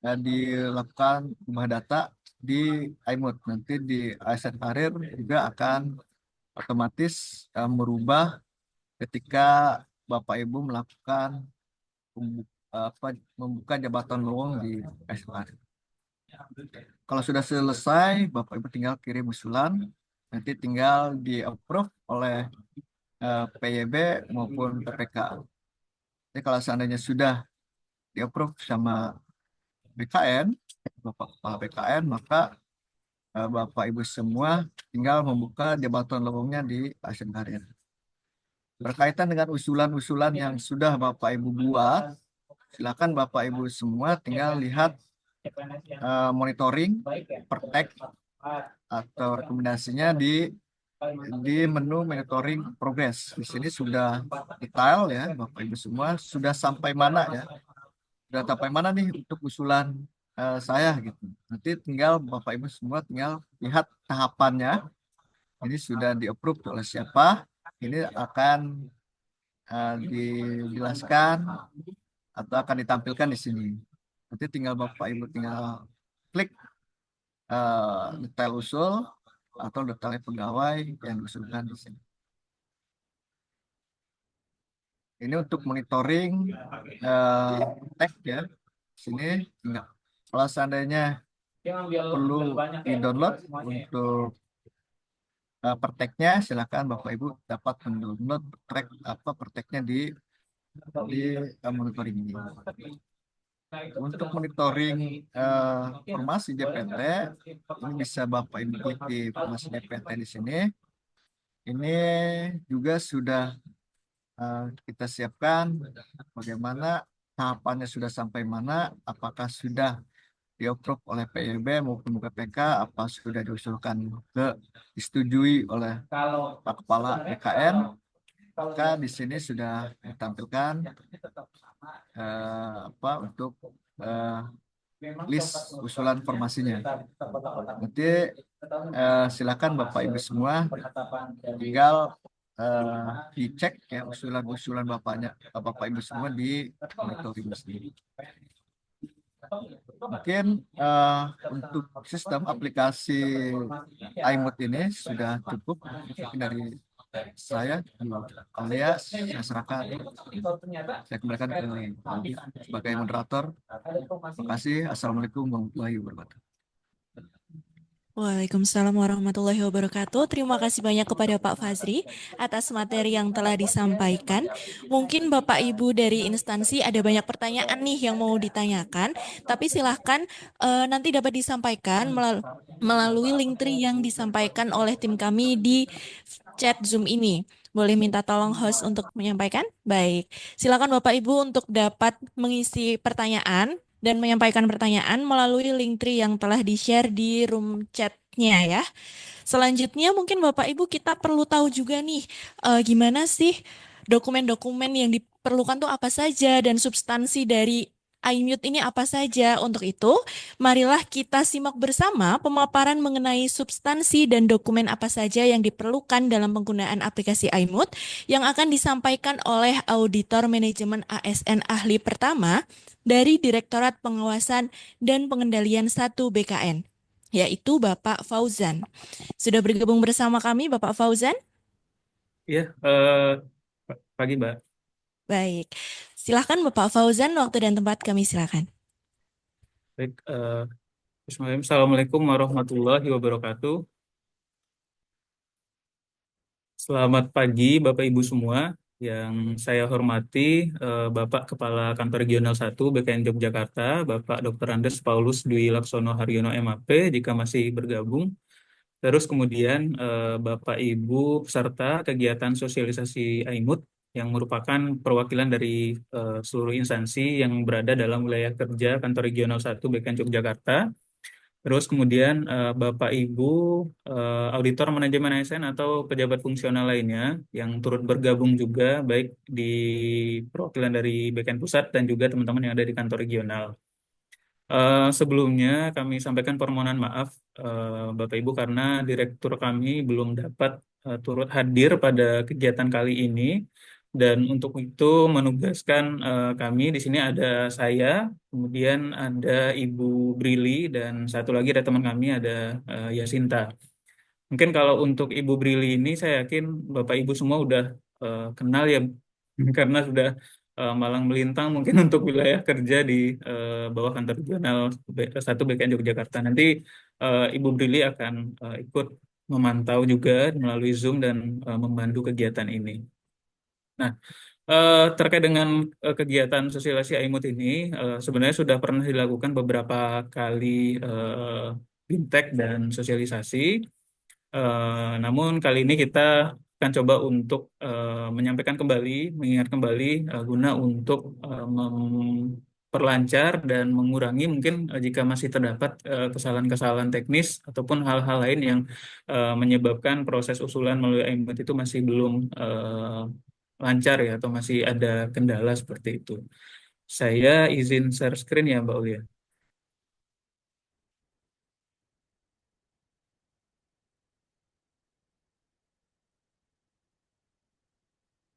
Speaker 3: dilakukan ubah data di iMood. Nanti di ASN Karir juga akan otomatis merubah ketika Bapak Ibu melakukan membuka jabatan lowong di ASN Karir. Kalau sudah selesai, Bapak Ibu tinggal kirim usulan. Nanti tinggal di-approve oleh PYB maupun PPK. Jadi kalau seandainya sudah di-approve sama BKN, Bapak Kepala BKN, maka Bapak Ibu semua tinggal membuka jabatan lowongnya di ASN Karir. Berkaitan dengan usulan-usulan yang sudah Bapak Ibu buat, silakan Bapak Ibu semua tinggal lihat monitoring, pertek, atau rekomendasinya di menu monitoring progress. Di sini sudah detail ya Bapak Ibu semua, sudah sampai mana ya, sudah sampai mana nih untuk usulan saya gitu. Nanti tinggal Bapak Ibu semua tinggal lihat tahapannya, ini sudah di-approve oleh siapa, ini akan dijelaskan atau akan ditampilkan di sini. Nanti tinggal Bapak Ibu tinggal klik detail usul atau detailnya pegawai yang diusulkan di sini. Ini untuk monitoring teks ya. Sini tinggal. Kalau seandainya perlu di-download untuk perteknya, silakan Bapak Ibu dapat mendownload perteknya di monitoring ini. Untuk monitoring formasi DPT, ini bisa Bapak Ibu klik di formasi DPT di sini. Ini juga sudah kita siapkan bagaimana tahapannya sudah sampai mana, apakah sudah di-approve oleh PYB maupun BPK, apa sudah diusulkan disetujui oleh Pak Kepala BKN. Maka di sini sudah ditampilkan untuk list usulan formasinya. Nanti silakan Bapak Ibu semua tinggal dicek ya usulan-usulan Bapak Ibu semua di monitoring sendiri. Mungkin untuk sistem aplikasi iMood ini sudah cukup dari saya, alias saya serahkan, saya kembalikan ke sebagai moderator. Terima kasih. Assalamualaikum warahmatullahi wabarakatuh.
Speaker 2: Waalaikumsalam warahmatullahi wabarakatuh. Terima kasih banyak kepada Pak Fazri atas materi yang telah disampaikan. Mungkin Bapak Ibu dari instansi ada banyak pertanyaan nih yang mau ditanyakan, tapi silahkan nanti dapat disampaikan melalui link tree yang disampaikan oleh tim kami di chat Zoom ini. Boleh minta tolong host untuk menyampaikan? Baik, silakan Bapak Ibu untuk dapat mengisi pertanyaan dan menyampaikan pertanyaan melalui link tree yang telah di-share di room chatnya ya. Selanjutnya mungkin Bapak Ibu kita perlu tahu juga nih gimana sih dokumen-dokumen yang diperlukan tuh apa saja dan substansi dari iMute ini apa saja. Untuk itu, marilah kita simak bersama pemaparan mengenai substansi dan dokumen apa saja yang diperlukan dalam penggunaan aplikasi iMute yang akan disampaikan oleh Auditor Manajemen ASN Ahli Pertama dari Direktorat Pengawasan dan Pengendalian 1 BKN, yaitu Bapak Fauzan. Sudah bergabung bersama kami Bapak Fauzan?
Speaker 4: Iya, pagi Mbak.
Speaker 2: Baik. Silahkan Bapak Fauzan, waktu dan tempat kami silakan.
Speaker 4: Baik, Bismillahirrahmanirrahim. Assalamualaikum warahmatullahi wabarakatuh. Selamat pagi Bapak Ibu semua. Yang saya hormati Bapak Kepala Kantor Regional 1 BKN Yogyakarta, Bapak Dr. Andes Paulus Dwi Laksono Haryono MAP, jika masih bergabung. Terus kemudian Bapak Ibu peserta kegiatan sosialisasi iMute yang merupakan perwakilan dari seluruh instansi yang berada dalam wilayah kerja Kantor Regional 1 BKN Yogyakarta. Terus kemudian Bapak Ibu auditor manajemen ASN atau pejabat fungsional lainnya yang turut bergabung juga baik di perwakilan dari BKN Pusat dan juga teman-teman yang ada di kantor regional. Sebelumnya kami sampaikan permohonan maaf Bapak Ibu karena direktur kami belum dapat turut hadir pada kegiatan kali ini, dan untuk itu menugaskan kami di sini ada saya, kemudian ada Ibu Brili, dan satu lagi ada teman kami ada Yasinta. Mungkin kalau untuk Ibu Brili ini saya yakin Bapak Ibu semua udah kenal ya karena sudah malang melintang mungkin untuk wilayah kerja di bawah kantor regional 1 BKN Yogyakarta. Nanti Ibu Brili akan ikut memantau juga melalui Zoom dan membantu kegiatan ini. Nah, terkait dengan kegiatan sosialisasi iMute ini, sebenarnya sudah pernah dilakukan beberapa kali bimtek dan sosialisasi. Namun kali ini kita akan coba untuk menyampaikan kembali, mengingat kembali guna untuk memperlancar dan mengurangi mungkin jika masih terdapat kesalahan-kesalahan teknis ataupun hal-hal lain yang menyebabkan proses usulan melalui iMute itu masih belum lancar ya, atau masih ada kendala seperti itu. Saya izin share screen ya Mbak Ulia.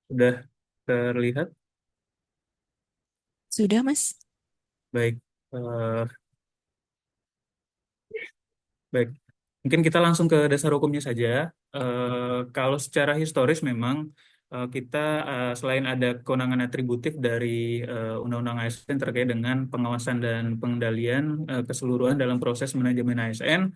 Speaker 4: Sudah terlihat?
Speaker 2: Sudah, Mas?
Speaker 4: Baik. Eh, Baik, mungkin kita langsung ke dasar hukumnya saja. Kalau secara historis memang kita selain ada kewenangan atributif dari Undang-Undang ASN terkait dengan pengawasan dan pengendalian keseluruhan dalam proses manajemen ASN,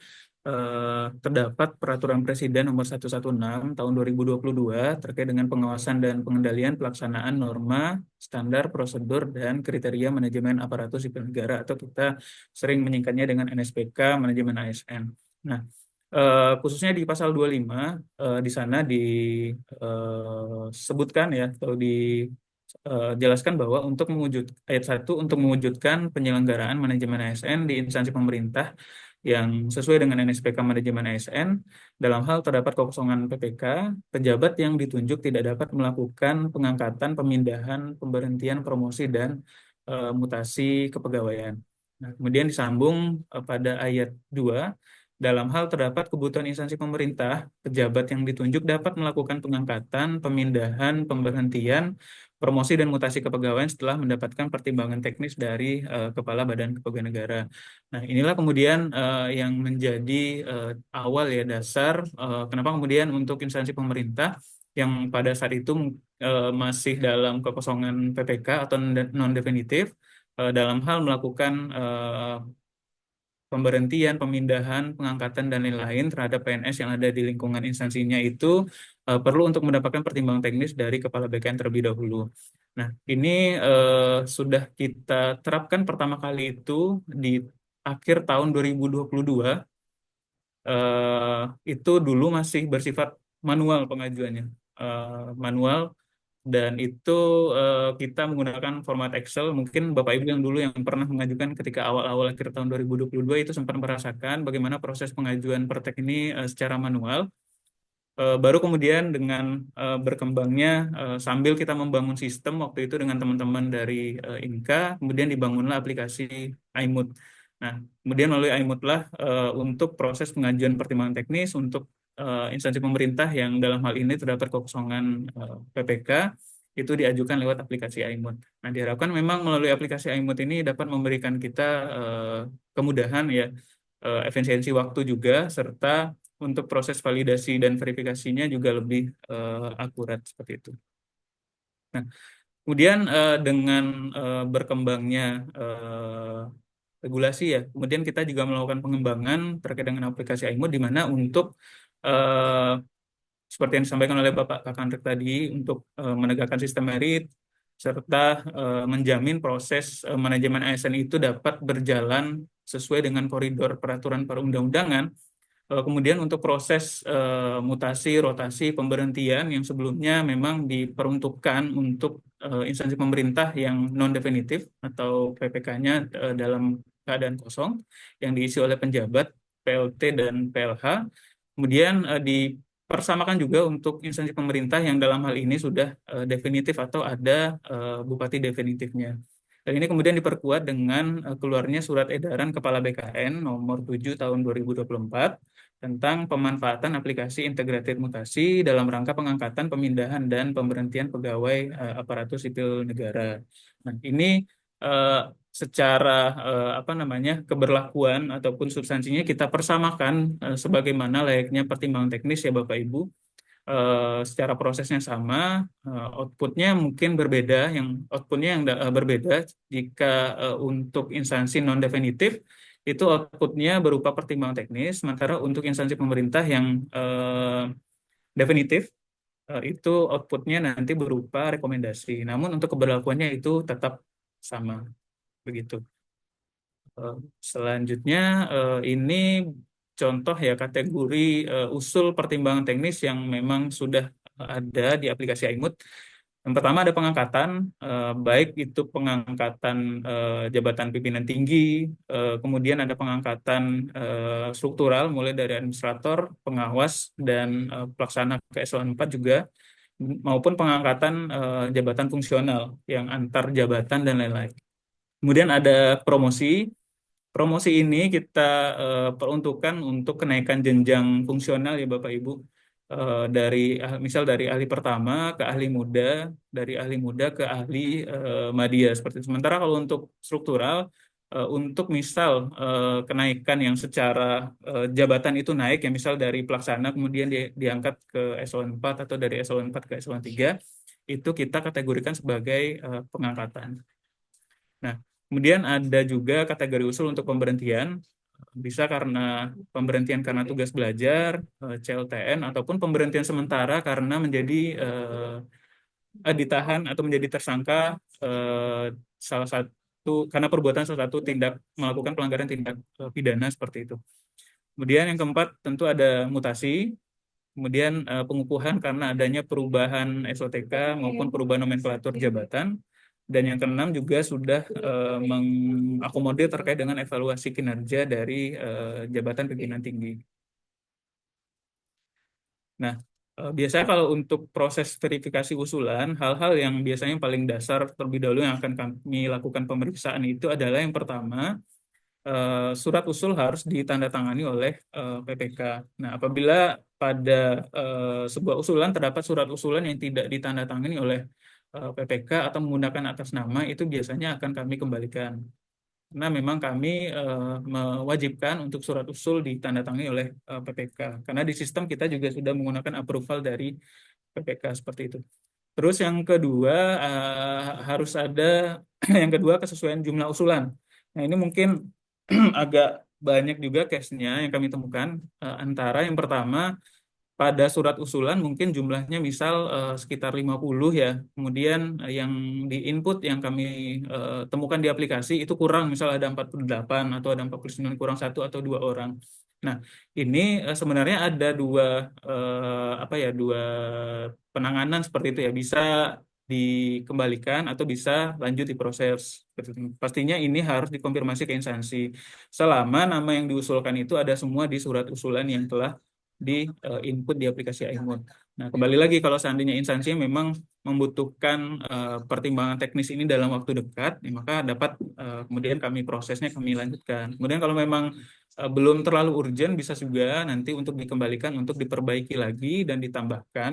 Speaker 4: terdapat Peraturan Presiden Nomor 116 Tahun 2022 terkait dengan pengawasan dan pengendalian pelaksanaan norma, standar, prosedur, dan kriteria manajemen aparatur sipil negara, atau kita sering menyingkatnya dengan NSPK manajemen ASN. Nah, khususnya di pasal 25 di sana disebutkan ya, atau dijelaskan bahwa untuk mewujud ayat 1, untuk mewujudkan penyelenggaraan manajemen ASN di instansi pemerintah yang sesuai dengan NSPK manajemen ASN, dalam hal terdapat kekosongan PPK, pejabat yang ditunjuk tidak dapat melakukan pengangkatan, pemindahan, pemberhentian, promosi, dan mutasi kepegawaian. Nah, kemudian disambung pada ayat 2, dalam hal terdapat kebutuhan instansi pemerintah, pejabat yang ditunjuk dapat melakukan pengangkatan, pemindahan, pemberhentian, promosi, dan mutasi kepegawaian setelah mendapatkan pertimbangan teknis dari Kepala Badan Kepegawaian Negara. Nah, inilah kemudian yang menjadi awal ya, dasar kenapa kemudian untuk instansi pemerintah yang pada saat itu masih dalam kekosongan PPK atau non-definitif, dalam hal melakukan pemberhentian, pemindahan, pengangkatan, dan lain-lain terhadap PNS yang ada di lingkungan instansinya itu perlu untuk mendapatkan pertimbangan teknis dari Kepala BKN terlebih dahulu. Nah, ini sudah kita terapkan pertama kali itu di akhir tahun 2022, itu dulu masih bersifat manual pengajuannya, manual, dan itu kita menggunakan format Excel. Mungkin Bapak Ibu yang dulu yang pernah mengajukan ketika awal-awal akhir tahun 2022 itu sempat merasakan bagaimana proses pengajuan Pertek ini secara manual. Baru kemudian dengan berkembangnya sambil kita membangun sistem waktu itu dengan teman-teman dari Inka, kemudian dibangunlah aplikasi iMood. Nah, kemudian melalui iMood lah untuk proses pengajuan pertimbangan teknis untuk instansi pemerintah yang dalam hal ini terdapat kekosongan PPK itu diajukan lewat aplikasi iMood. Nah, diharapkan memang melalui aplikasi iMood ini dapat memberikan kita kemudahan ya, efisiensi waktu juga, serta untuk proses validasi dan verifikasinya juga lebih akurat seperti itu. Nah, kemudian dengan berkembangnya regulasi ya, kemudian kita juga melakukan pengembangan terkait dengan aplikasi iMood, di mana untuk seperti yang disampaikan oleh Bapak Kakandrek tadi, untuk menegakkan sistem merit serta menjamin proses manajemen ASN itu dapat berjalan sesuai dengan koridor peraturan perundang-undangan. Kemudian untuk proses mutasi, rotasi, pemberhentian yang sebelumnya memang diperuntukkan untuk instansi pemerintah yang non-definitif atau PPK-nya dalam keadaan kosong yang diisi oleh penjabat, PLT, dan PLH. Kemudian dipersamakan juga untuk instansi pemerintah yang dalam hal ini sudah definitif atau ada bupati definitifnya. Dan ini kemudian diperkuat dengan keluarnya Surat Edaran Kepala BKN nomor 7 tahun 2024 tentang pemanfaatan aplikasi integrated mutasi dalam rangka pengangkatan, pemindahan, dan pemberhentian pegawai aparatur sipil negara. Nah, ini secara keberlakuan ataupun substansinya kita persamakan sebagaimana layaknya pertimbangan teknis ya Bapak Ibu. Secara prosesnya sama, outputnya mungkin berbeda, berbeda jika untuk instansi non-definitif itu outputnya berupa pertimbangan teknis, sementara untuk instansi pemerintah yang definitif itu outputnya nanti berupa rekomendasi. Namun untuk keberlakuannya itu tetap sama, begitu. Selanjutnya ini contoh ya kategori usul pertimbangan teknis yang memang sudah ada di aplikasi iMood. Yang pertama ada pengangkatan, baik itu pengangkatan jabatan pimpinan tinggi, kemudian ada pengangkatan struktural mulai dari administrator, pengawas, dan pelaksana ke eselon 4 juga, maupun pengangkatan jabatan fungsional yang antar jabatan dan lain-lain. Kemudian ada promosi. Promosi ini kita peruntukkan untuk kenaikan jenjang fungsional ya Bapak Ibu. Misal dari ahli pertama ke ahli muda, dari ahli muda ke ahli madya seperti itu. Sementara kalau untuk struktural, untuk misal kenaikan yang secara jabatan itu naik ya, misal dari pelaksana kemudian diangkat ke eselon 4 atau dari eselon 4 ke eselon 3, itu kita kategorikan sebagai pengangkatan. Nah, kemudian ada juga kategori usul untuk pemberhentian, bisa karena pemberhentian karena tugas belajar, CLTN, ataupun pemberhentian sementara karena menjadi ditahan atau menjadi tersangka karena perbuatan salah satu tindak melakukan pelanggaran tindak pidana seperti itu. Kemudian yang keempat tentu ada mutasi, kemudian pengukuhan karena adanya perubahan SOTK maupun perubahan nomenklatur jabatan. Dan yang keenam juga sudah mengakomodir terkait dengan evaluasi kinerja dari jabatan pimpinan tinggi. Nah, biasanya kalau untuk proses verifikasi usulan, hal-hal yang biasanya paling dasar terlebih dahulu yang akan kami lakukan pemeriksaan itu adalah yang pertama, surat usul harus ditandatangani oleh PPK. Nah, apabila pada sebuah usulan terdapat surat usulan yang tidak ditandatangani oleh PPK atau menggunakan atas nama, itu biasanya akan kami kembalikan. Karena memang kami mewajibkan untuk surat usul ditandatangani oleh PPK. Karena di sistem kita juga sudah menggunakan approval dari PPK seperti itu. Terus yang kedua harus ada yang kedua kesesuaian jumlah usulan. Nah, ini mungkin agak banyak juga case-nya yang kami temukan. Antara yang pertama, pada surat usulan mungkin jumlahnya misal sekitar 50 ya. Kemudian yang di input yang kami temukan di aplikasi itu kurang, misal ada 48 atau ada 49, kurang 1 atau 2 orang. Nah, ini sebenarnya ada dua dua penanganan seperti itu ya. Bisa dikembalikan atau bisa lanjut diproses. Pastinya ini harus dikonfirmasi ke instansi. Selama nama yang diusulkan itu ada semua di surat usulan yang telah di input di aplikasi iMood. Nah, kembali lagi kalau seandainya instansi memang membutuhkan pertimbangan teknis ini dalam waktu dekat, ya maka dapat kemudian kami lanjutkan. Kemudian kalau memang belum terlalu urgent, bisa juga nanti untuk dikembalikan untuk diperbaiki lagi dan ditambahkan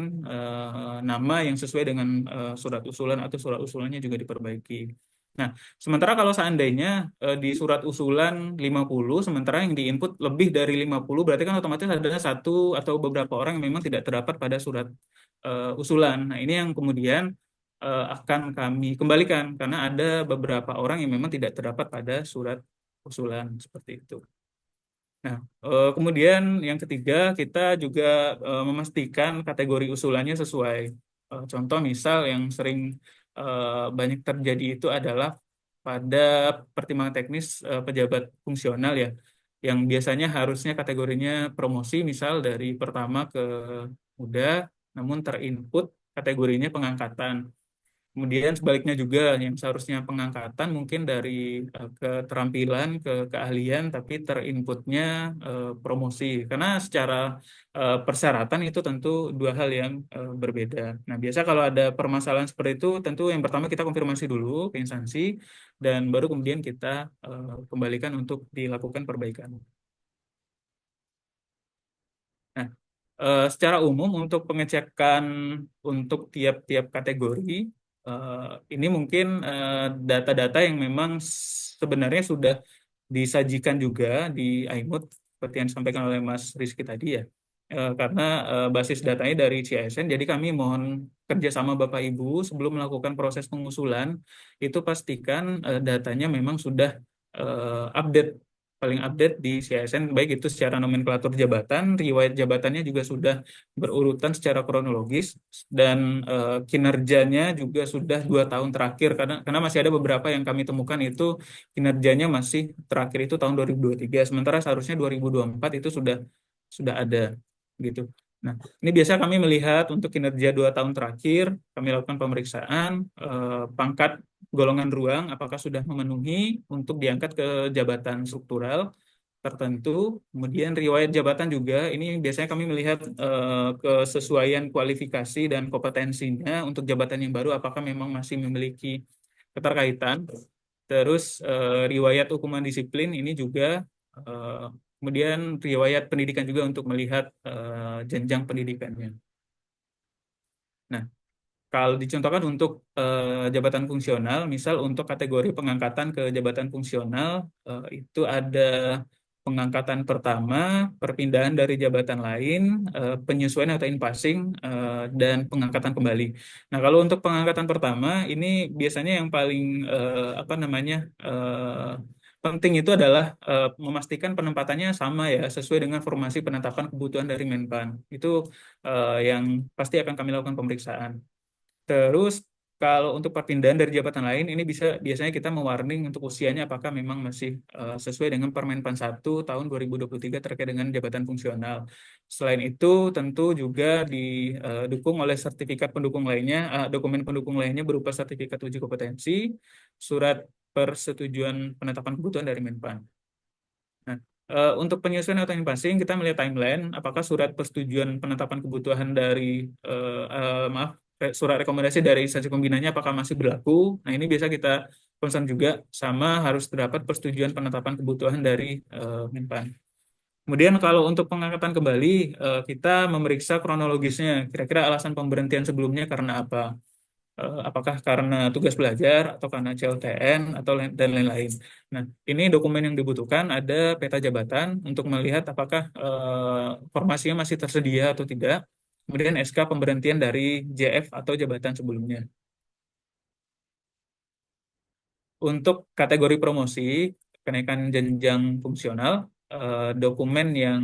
Speaker 4: nama yang sesuai dengan surat usulan atau surat usulannya juga diperbaiki. Nah, sementara kalau seandainya di surat usulan 50, sementara yang diinput lebih dari 50, berarti kan otomatis ada satu atau beberapa orang yang memang tidak terdapat pada surat usulan. Nah, ini yang kemudian akan kami kembalikan karena ada beberapa orang yang memang tidak terdapat pada surat usulan seperti itu. Nah, kemudian yang ketiga, kita juga memastikan kategori usulannya sesuai. Contoh misal yang sering banyak terjadi itu adalah pada pertimbangan teknis pejabat fungsional ya, yang biasanya harusnya kategorinya promosi, misal dari pertama ke muda, namun terinput kategorinya pengangkatan. Kemudian sebaliknya juga yang seharusnya pengangkatan mungkin dari keterampilan ke keahlian tapi terinputnya promosi. Karena secara persyaratan itu tentu dua hal yang berbeda. Nah, biasa kalau ada permasalahan seperti itu tentu yang pertama kita konfirmasi dulu ke instansi dan baru kemudian kita kembalikan untuk dilakukan perbaikan. Nah, secara umum untuk pengecekan untuk tiap-tiap kategori, ini mungkin data-data yang memang sebenarnya sudah disajikan juga di iMood seperti yang disampaikan oleh Mas Rizky tadi ya. Karena basis datanya dari CISN, jadi kami mohon kerjasama Bapak Ibu sebelum melakukan proses pengusulan, itu pastikan datanya memang sudah update paling update di CISN, baik itu secara nomenklatur jabatan, riwayat jabatannya juga sudah berurutan secara kronologis, dan kinerjanya juga sudah 2 tahun terakhir, karena masih ada beberapa yang kami temukan itu kinerjanya masih terakhir itu tahun 2023, sementara seharusnya 2024 itu sudah ada gitu. Nah, ini biasa kami melihat untuk kinerja 2 tahun terakhir, kami lakukan pemeriksaan pangkat golongan ruang apakah sudah memenuhi untuk diangkat ke jabatan struktural tertentu. Kemudian riwayat jabatan juga, ini biasanya kami melihat kesesuaian kualifikasi dan kompetensinya untuk jabatan yang baru, apakah memang masih memiliki keterkaitan. Terus riwayat hukuman disiplin ini juga, kemudian riwayat pendidikan juga untuk melihat jenjang pendidikannya. Nah, kalau dicontohkan untuk jabatan fungsional, misal untuk kategori pengangkatan ke jabatan fungsional, itu ada pengangkatan pertama, perpindahan dari jabatan lain, penyesuaian atau in-passing, dan pengangkatan kembali. Nah, kalau untuk pengangkatan pertama, ini biasanya yang paling penting itu adalah memastikan penempatannya sama ya, sesuai dengan formasi penetapan kebutuhan dari Menpan. Itu yang pasti akan kami lakukan pemeriksaan. Terus kalau untuk perpindahan dari jabatan lain, ini biasanya kita mewarning untuk usianya apakah memang masih sesuai dengan Permenpan 1 tahun 2023 terkait dengan jabatan fungsional. Selain itu, tentu juga didukung oleh sertifikat pendukung lainnya, dokumen pendukung lainnya berupa sertifikat uji kompetensi, surat persetujuan penetapan kebutuhan dari Menpan. Nah, untuk penyesuaian atau passing kita melihat timeline, apakah surat persetujuan penetapan kebutuhan dari surat rekomendasi dari instansi pembinanya apakah masih berlaku. Nah, ini biasa kita concern juga, sama harus terdapat persetujuan penetapan kebutuhan dari Menpan. Kemudian kalau untuk pengangkatan kembali, kita memeriksa kronologisnya, kira-kira alasan pemberhentian sebelumnya karena apa. Apakah karena tugas belajar atau karena CLTN dan lain-lain. Nah, ini dokumen yang dibutuhkan, ada peta jabatan untuk melihat apakah formasinya masih tersedia atau tidak. Kemudian SK pemberhentian dari JF atau jabatan sebelumnya. Untuk kategori promosi, kenaikan jenjang fungsional, dokumen yang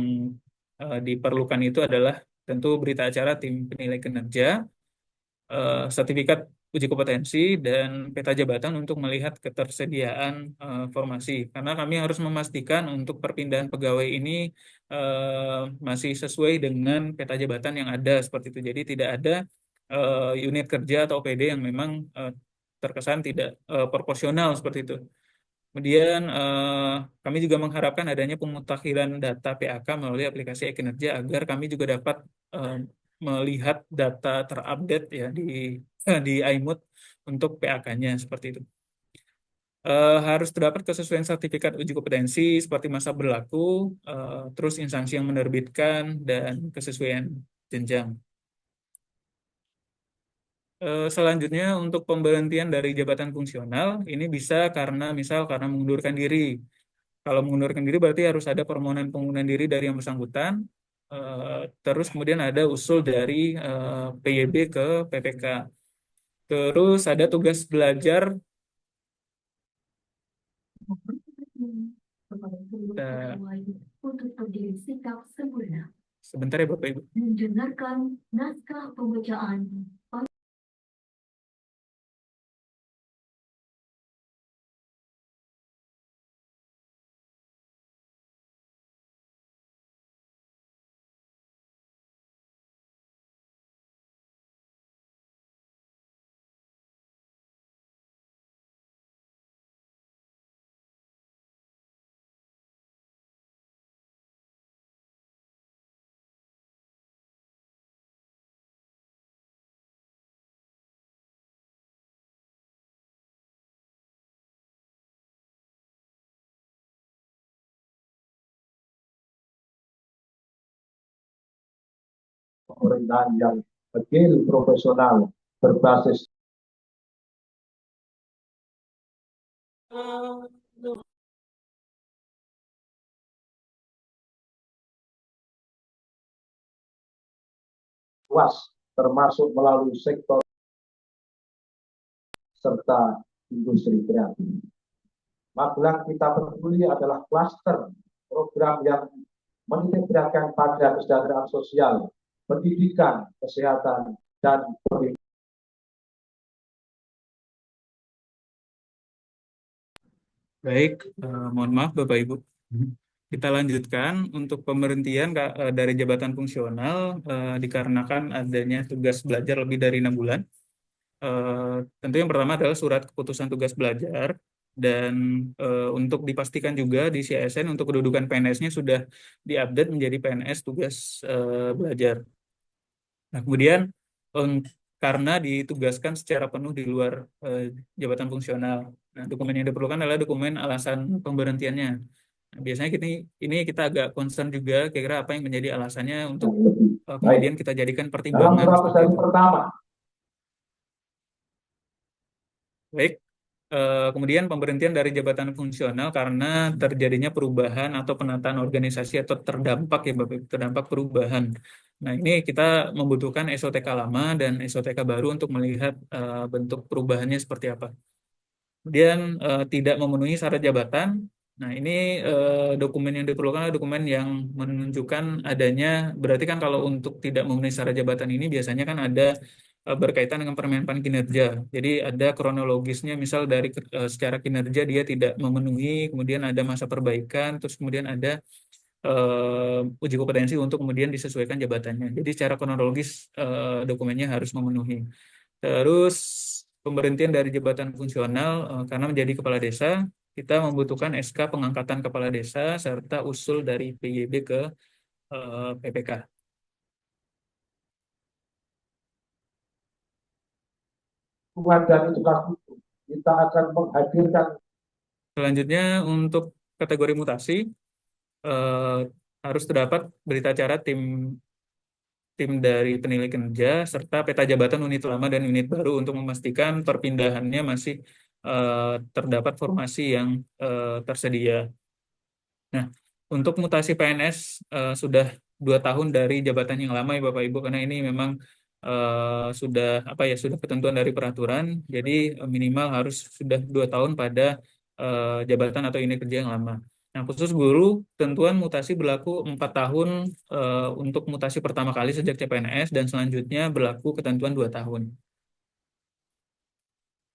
Speaker 4: diperlukan itu adalah tentu berita acara tim penilai kinerja, sertifikat uji kompetensi dan peta jabatan untuk melihat ketersediaan formasi. Karena kami harus memastikan untuk perpindahan pegawai ini masih sesuai dengan peta jabatan yang ada seperti itu. Jadi tidak ada unit kerja atau OPD yang memang terkesan tidak proporsional seperti itu. Kemudian kami juga mengharapkan adanya pemutakhiran data PAK melalui aplikasi e-kinerja agar kami juga dapat melihat data terupdate ya di iMood untuk PAK-nya seperti itu. Harus terdapat kesesuaian sertifikat uji kompetensi seperti masa berlaku, terus instansi yang menerbitkan dan kesesuaian jenjang. Selanjutnya untuk pemberhentian dari jabatan fungsional ini bisa karena mengundurkan diri. Kalau mengundurkan diri berarti harus ada permohonan pengunduran diri dari yang bersangkutan. Terus kemudian ada usul dari PYB ke PPK. Terus ada tugas belajar.
Speaker 5: Untuk berdiri sikap sempurna.
Speaker 4: Sebentar ya Bapak Ibu.
Speaker 5: Mendengarkan naskah pembacaan.
Speaker 6: Pemerintahan yang adil, profesional, berbasis luas, termasuk melalui sektor serta industri kreatif. Magelang Kita Peduli adalah klaster program yang mengintegrasikan pada kesejahteraan sosial, pendidikan, kesehatan, dan pendidikan.
Speaker 4: Baik, mohon maaf Bapak Ibu. Kita lanjutkan untuk pemberhentian dari jabatan fungsional dikarenakan adanya tugas belajar lebih dari 6 bulan. Tentu yang pertama adalah surat keputusan tugas belajar dan untuk dipastikan juga di CSN untuk kedudukan PNS-nya sudah diupdate menjadi PNS tugas belajar. Nah, kemudian karena ditugaskan secara penuh di luar jabatan fungsional. Nah, dokumen yang diperlukan adalah dokumen alasan pemberhentiannya. Nah, biasanya ini kita agak concern juga kira-kira apa yang menjadi alasannya untuk kemudian kita jadikan
Speaker 6: Dalam
Speaker 4: pertimbangan
Speaker 6: 100
Speaker 4: seperti
Speaker 6: hari
Speaker 4: itu.
Speaker 6: pertama,
Speaker 4: Baik, kemudian pemberhentian dari jabatan fungsional karena terjadinya perubahan atau penataan organisasi atau terdampak ya Bapak Ibu, terdampak perubahan. Nah, ini kita membutuhkan SOTK lama dan SOTK baru untuk melihat bentuk perubahannya seperti apa. Kemudian tidak memenuhi syarat jabatan. Nah, ini dokumen yang diperlukan adalah dokumen yang menunjukkan adanya, berarti kan kalau untuk tidak memenuhi syarat jabatan ini biasanya kan ada berkaitan dengan Permenpan kinerja. Jadi ada kronologisnya, misal dari secara kinerja dia tidak memenuhi, kemudian ada masa perbaikan, terus kemudian ada uji kompetensi untuk kemudian disesuaikan jabatannya. Jadi secara kronologis dokumennya harus memenuhi. Terus pemberhentian dari jabatan fungsional karena menjadi kepala desa, kita membutuhkan SK pengangkatan kepala desa serta usul dari PYB ke PPK.
Speaker 6: dan edukasi hukum, kita akan menghadirkan.
Speaker 4: Selanjutnya untuk kategori mutasi harus terdapat berita acara tim dari penilai kinerja serta peta jabatan unit lama dan unit baru untuk memastikan perpindahannya masih terdapat formasi yang tersedia. Nah, untuk mutasi PNS sudah 2 tahun dari jabatan yang lama ya Bapak Ibu, karena ini memang sudah sudah ketentuan dari peraturan, jadi minimal harus sudah 2 tahun pada jabatan atau unit kerja yang lama. Nah, khusus guru, tentuan mutasi berlaku 4 tahun untuk mutasi pertama kali sejak CPNS dan selanjutnya berlaku ketentuan 2 tahun.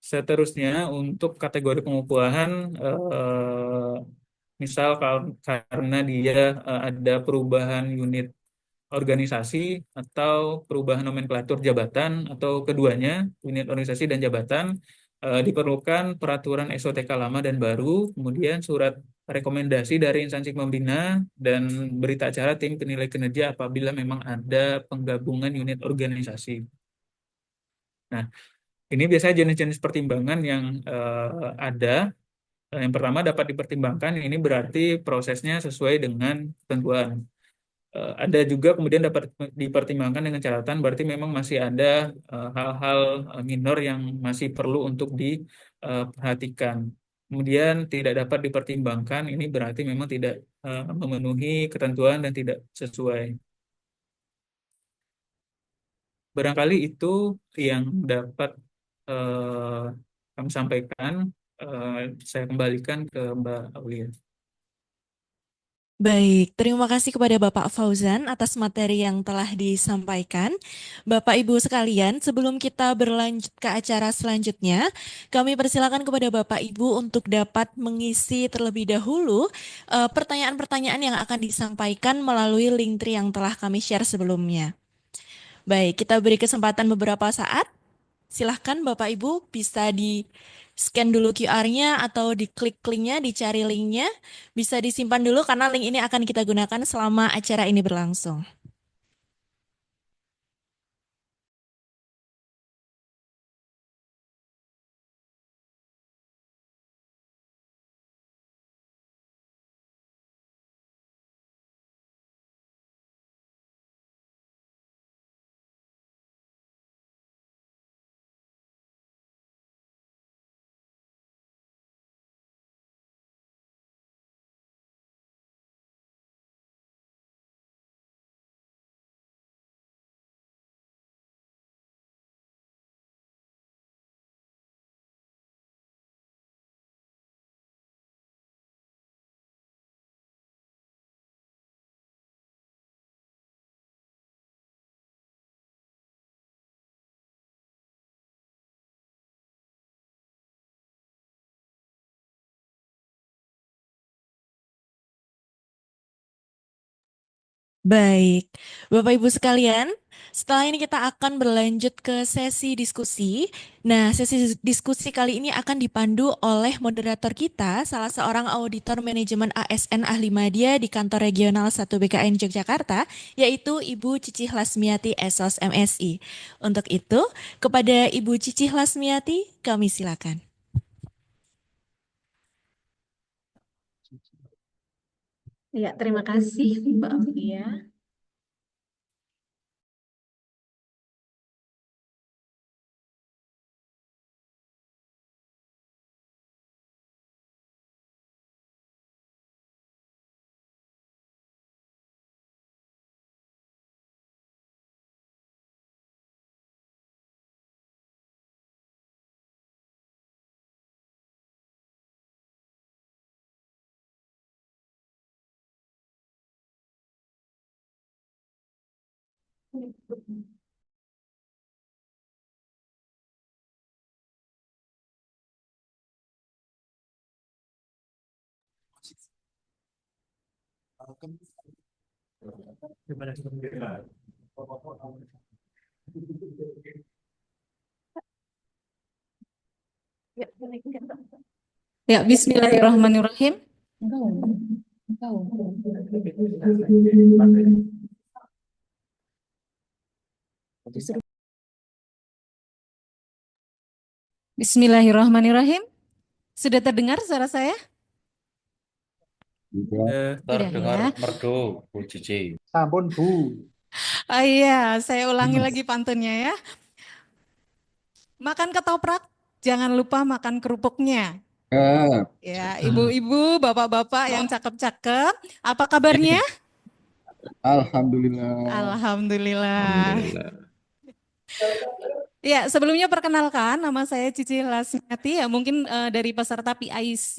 Speaker 4: Seterusnya untuk kategori pengukuhan, misal karena dia ada perubahan unit organisasi atau perubahan nomenklatur jabatan atau keduanya, unit organisasi dan jabatan, diperlukan peraturan SOTK lama dan baru, kemudian surat rekomendasi dari instansi pembina, dan berita acara tim penilai kinerja apabila memang ada penggabungan unit organisasi. Nah, ini biasanya jenis-jenis pertimbangan yang ada. Yang pertama dapat dipertimbangkan, ini berarti prosesnya sesuai dengan ketentuan. Ada juga kemudian dapat dipertimbangkan dengan catatan, berarti memang masih ada hal-hal minor yang masih perlu untuk diperhatikan. Kemudian tidak dapat dipertimbangkan, ini berarti memang tidak memenuhi ketentuan dan tidak sesuai. Barangkali itu yang dapat kami sampaikan. Saya kembalikan ke Mbak Aulia.
Speaker 2: Baik, terima kasih kepada Bapak Fauzan atas materi yang telah disampaikan. Bapak Ibu sekalian, sebelum kita berlanjut ke acara selanjutnya, kami persilakan kepada Bapak Ibu untuk dapat mengisi terlebih dahulu pertanyaan-pertanyaan yang akan disampaikan melalui link tree yang telah kami share sebelumnya. Baik, kita beri kesempatan beberapa saat. Silahkan Bapak Ibu bisa di-scan dulu QR-nya atau diklik linknya, dicari linknya. Bisa disimpan dulu karena link ini akan kita gunakan selama acara ini berlangsung. Baik, Bapak Ibu sekalian, setelah ini kita akan berlanjut ke sesi diskusi. Nah, sesi diskusi kali ini akan dipandu oleh moderator kita, salah seorang auditor manajemen ASN ahli media di Kantor Regional 1 BKN Yogyakarta, yaitu Ibu Cicih Lasmiati Esos MSI. Untuk itu, kepada Ibu Cicih Lasmiati, kami silakan.
Speaker 7: Ya, terima kasih Mbak Aulia. Ya, Bismillahirrahmanirrahim. Bismillahirrahmanirrahim. Sudah terdengar suara saya?
Speaker 8: Terdengar
Speaker 7: ya.
Speaker 8: merdu, Bu Cici.
Speaker 6: Sampun Bu.
Speaker 7: Oh iya, saya ulangi lagi pantunnya ya. Makan ketoprak, jangan lupa makan kerupuknya. Ya, ibu-ibu, bapak-bapak yang cakep-cakep, apa kabarnya?
Speaker 9: Alhamdulillah.
Speaker 7: Alhamdulillah. Ya, sebelumnya perkenalkan, nama saya Cici Lasmiati, ya mungkin dari peserta PIC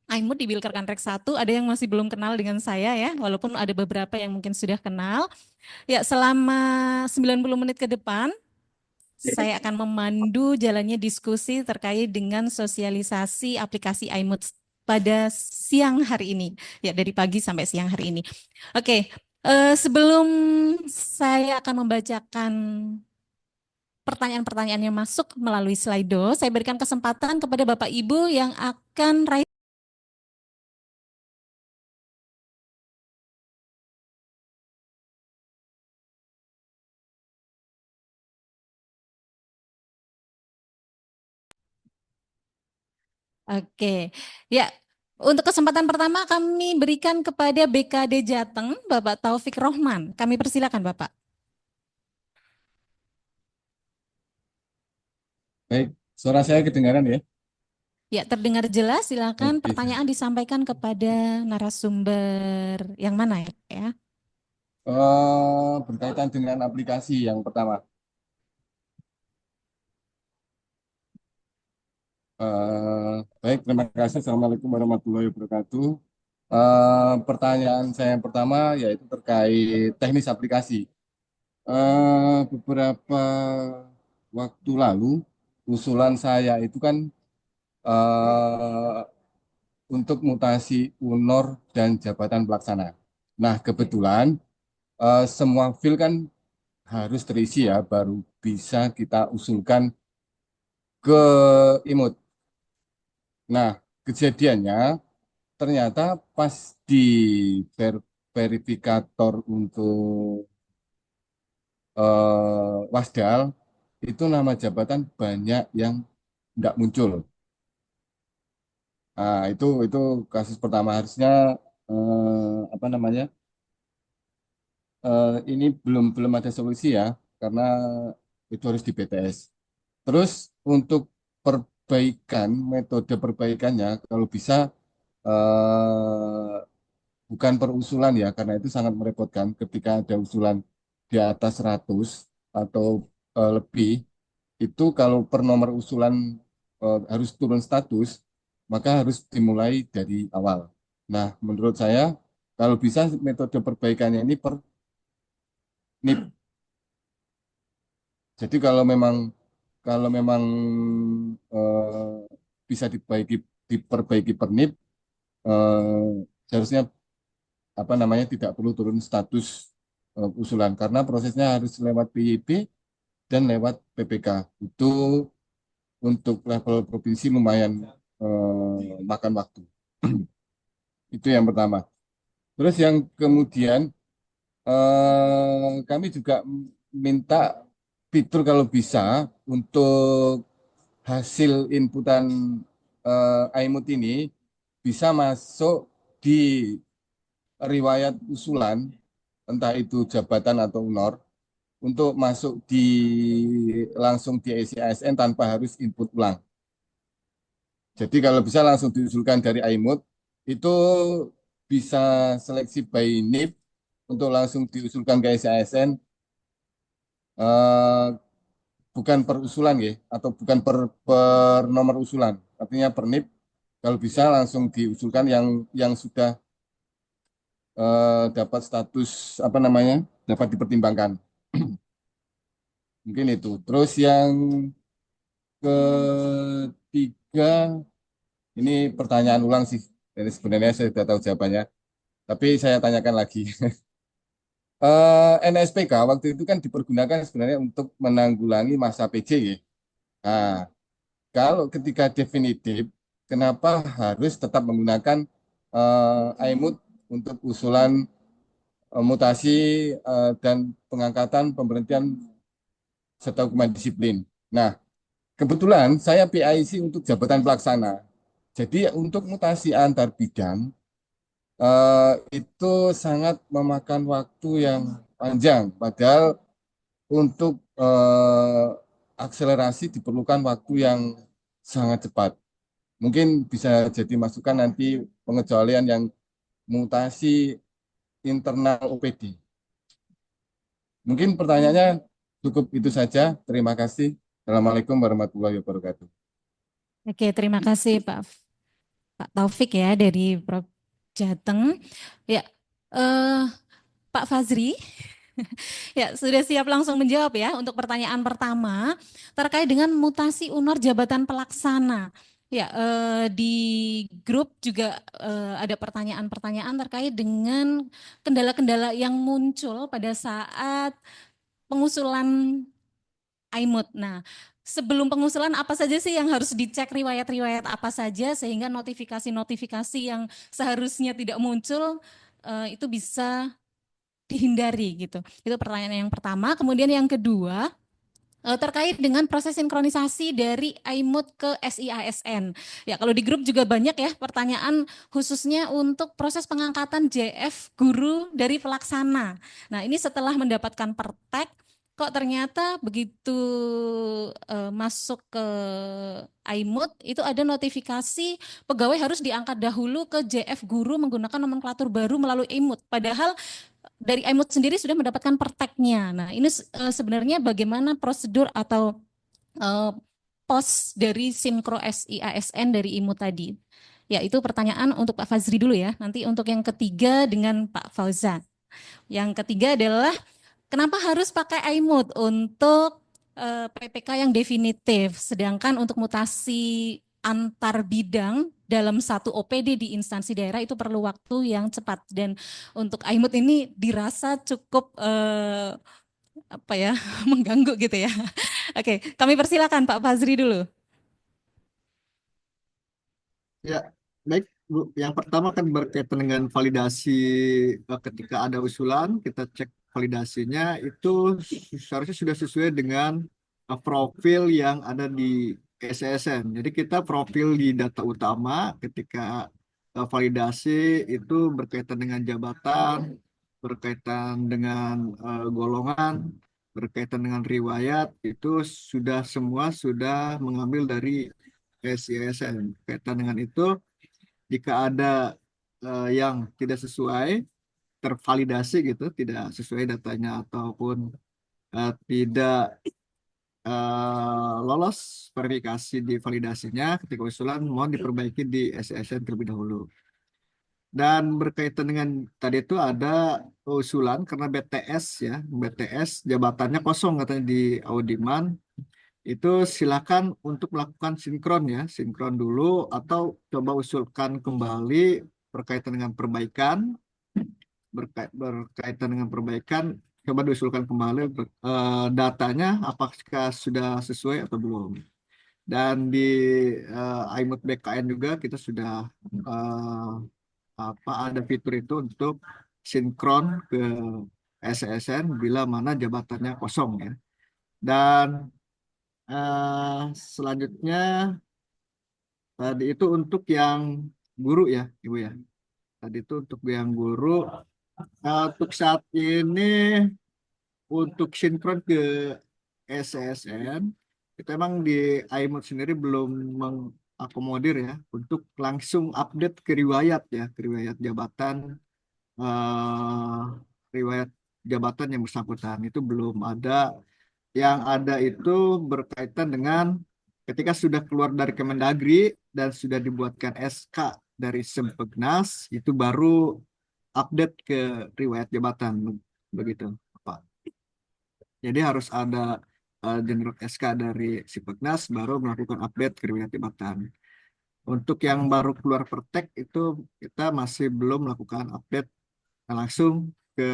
Speaker 7: Aimut di Bilkerkanrek 1, ada yang masih belum kenal dengan saya ya, walaupun ada beberapa yang mungkin sudah kenal. Ya, selama 90 menit ke depan, saya akan memandu jalannya diskusi terkait dengan sosialisasi aplikasi iMoods pada siang hari ini, ya dari pagi sampai siang hari ini. Oke, sebelum saya akan membacakan pertanyaan-pertanyaan yang masuk melalui Slido, saya berikan kesempatan kepada Bapak Ibu yang akan raise. Oke, ya. Untuk kesempatan pertama kami berikan kepada BKD Jateng, Bapak Taufik Rohman. Kami persilakan Bapak.
Speaker 9: Baik, suara saya kedengaran ya?
Speaker 7: Ya, terdengar jelas. Silakan
Speaker 9: Oke.
Speaker 7: pertanyaan disampaikan kepada narasumber yang mana ya?
Speaker 9: Berkaitan dengan aplikasi yang pertama. Baik, terima kasih. Assalamualaikum warahmatullahi wabarakatuh. Pertanyaan saya yang pertama yaitu terkait teknis aplikasi. Beberapa waktu lalu usulan saya itu kan untuk mutasi UNOR dan jabatan pelaksana. Nah, kebetulan semua file kan harus terisi ya, baru bisa kita usulkan ke IMUT. Nah, kejadiannya ternyata pas di verifikator untuk Wasdal, itu nama jabatan banyak yang tidak muncul. Nah, itu kasus pertama, harusnya apa namanya? Ini belum ada solusi ya, karena itu harus di BTS. Terus untuk perbaikan, metode perbaikannya kalau bisa bukan per usulan ya, karena itu sangat merepotkan ketika ada usulan di atas 100 atau lebih, itu kalau per nomor usulan harus turun status, maka harus dimulai dari awal. Nah, menurut saya kalau bisa metode perbaikannya ini per NIP. Jadi kalau memang bisa diperbaiki per NIP, seharusnya apa namanya tidak perlu turun status usulan karena prosesnya harus lewat PYP dan lewat PPK. Itu untuk level provinsi lumayan makan waktu. Itu yang pertama. Terus yang kemudian kami juga minta fitur kalau bisa untuk hasil inputan iMood ini bisa masuk di riwayat usulan, entah itu jabatan atau UNOR, untuk masuk langsung di SIASN tanpa harus input ulang. Jadi kalau bisa langsung diusulkan dari iMood, itu bisa seleksi by NIP untuk langsung diusulkan ke SIASN, bukan per usulan ya, atau bukan per nomor usulan. Artinya per NIP, kalau bisa langsung diusulkan yang sudah dapat status apa namanya, dapat dipertimbangkan. Mungkin itu. Terus yang ketiga, ini pertanyaan ulang sih. Jadi sebenarnya saya sudah tahu jawabannya, tapi saya tanyakan lagi. NSPK waktu itu kan dipergunakan sebenarnya untuk menanggulangi masa PJ ya. Nah, kalau ketika definitif, kenapa harus tetap menggunakan iMood untuk usulan mutasi dan pengangkatan pemberhentian serta hukuman disiplin? Nah, kebetulan saya PIC untuk jabatan pelaksana. Jadi untuk mutasi antar bidang itu sangat memakan waktu yang panjang. Padahal untuk akselerasi diperlukan waktu yang sangat cepat. Mungkin bisa jadi masukan nanti pengecualian yang mutasi internal OPD. Mungkin pertanyaannya cukup itu saja. Terima kasih. Assalamualaikum warahmatullahi wabarakatuh.
Speaker 7: Oke, terima kasih Pak Taufik ya dari Prof Jateng. Ya, Pak Fazri, Ya, sudah siap langsung menjawab ya untuk pertanyaan pertama terkait dengan mutasi UNOR jabatan pelaksana. Ya, di grup juga ada pertanyaan-pertanyaan terkait dengan kendala-kendala yang muncul pada saat pengusulan IMUT. Nah, sebelum pengusulan apa saja sih yang harus dicek, riwayat-riwayat apa saja sehingga notifikasi-notifikasi yang seharusnya tidak muncul itu bisa dihindari gitu. Itu pertanyaan yang pertama. Kemudian yang kedua, terkait dengan proses sinkronisasi dari IMUT ke SIASN. Ya, kalau di grup juga banyak ya pertanyaan khususnya untuk proses pengangkatan JF guru dari pelaksana. Nah, ini setelah mendapatkan pertek, kok ternyata begitu masuk ke IMUT itu ada notifikasi pegawai harus diangkat dahulu ke JF guru menggunakan nomenklatur baru melalui IMUT. Padahal dari IMUT sendiri sudah mendapatkan perteknya. Nah, ini sebenarnya bagaimana prosedur atau pos dari sinkro SIASN dari IMUT tadi. Ya, itu pertanyaan untuk Pak Fazri dulu ya. Nanti untuk yang ketiga dengan Pak Fauzan. Yang ketiga adalah kenapa harus pakai IMUT untuk PPK yang definitif, sedangkan untuk mutasi antar bidang dalam satu OPD di instansi daerah itu perlu waktu yang cepat dan untuk IMUT ini dirasa cukup apa ya mengganggu gitu ya. Oke, kami persilakan Pak Fazri dulu.
Speaker 3: Ya, baik Bu. Yang pertama kan berkaitan dengan validasi ketika ada usulan, kita cek validasinya itu seharusnya sudah sesuai dengan profil yang ada di SSN. Jadi kita profil di data utama ketika validasi itu berkaitan dengan jabatan, berkaitan dengan golongan, berkaitan dengan riwayat, itu sudah semua sudah mengambil dari SISN. Kaitan dengan itu, jika ada yang tidak sesuai, tervalidasi gitu, tidak sesuai datanya ataupun tidak lolos verifikasi di validasinya, ketika usulan mohon diperbaiki di SISN terlebih dahulu. Dan berkaitan dengan tadi itu ada usulan karena BTS ya, BTS jabatannya kosong katanya di Audiman, itu silakan untuk melakukan sinkron ya, sinkron dulu atau coba usulkan kembali berkaitan dengan perbaikan, berkaitan dengan perbaikan, coba diusulkan kembali datanya apakah sudah sesuai atau belum. Dan di IMUT BKN juga kita sudah ada fitur itu untuk sinkron ke SSN bila mana jabatannya kosong ya. Dan selanjutnya tadi itu untuk yang guru ya Ibu ya. Tadi itu untuk yang guru. Untuk saat ini untuk sinkron ke SSN kita emang di iMod sendiri belum mengakomodir ya untuk langsung update ke riwayat ya, ke riwayat jabatan riwayat jabatan yang bersangkutan itu belum ada. Yang ada itu berkaitan dengan ketika sudah keluar dari Kemendagri dan sudah dibuatkan SK dari Sempegnas, itu baru update ke riwayat jabatan begitu, Pak. Jadi harus ada general SK dari Sempegnas baru melakukan update ke riwayat jabatan. Untuk yang baru keluar pertek itu kita masih belum melakukan update langsung ke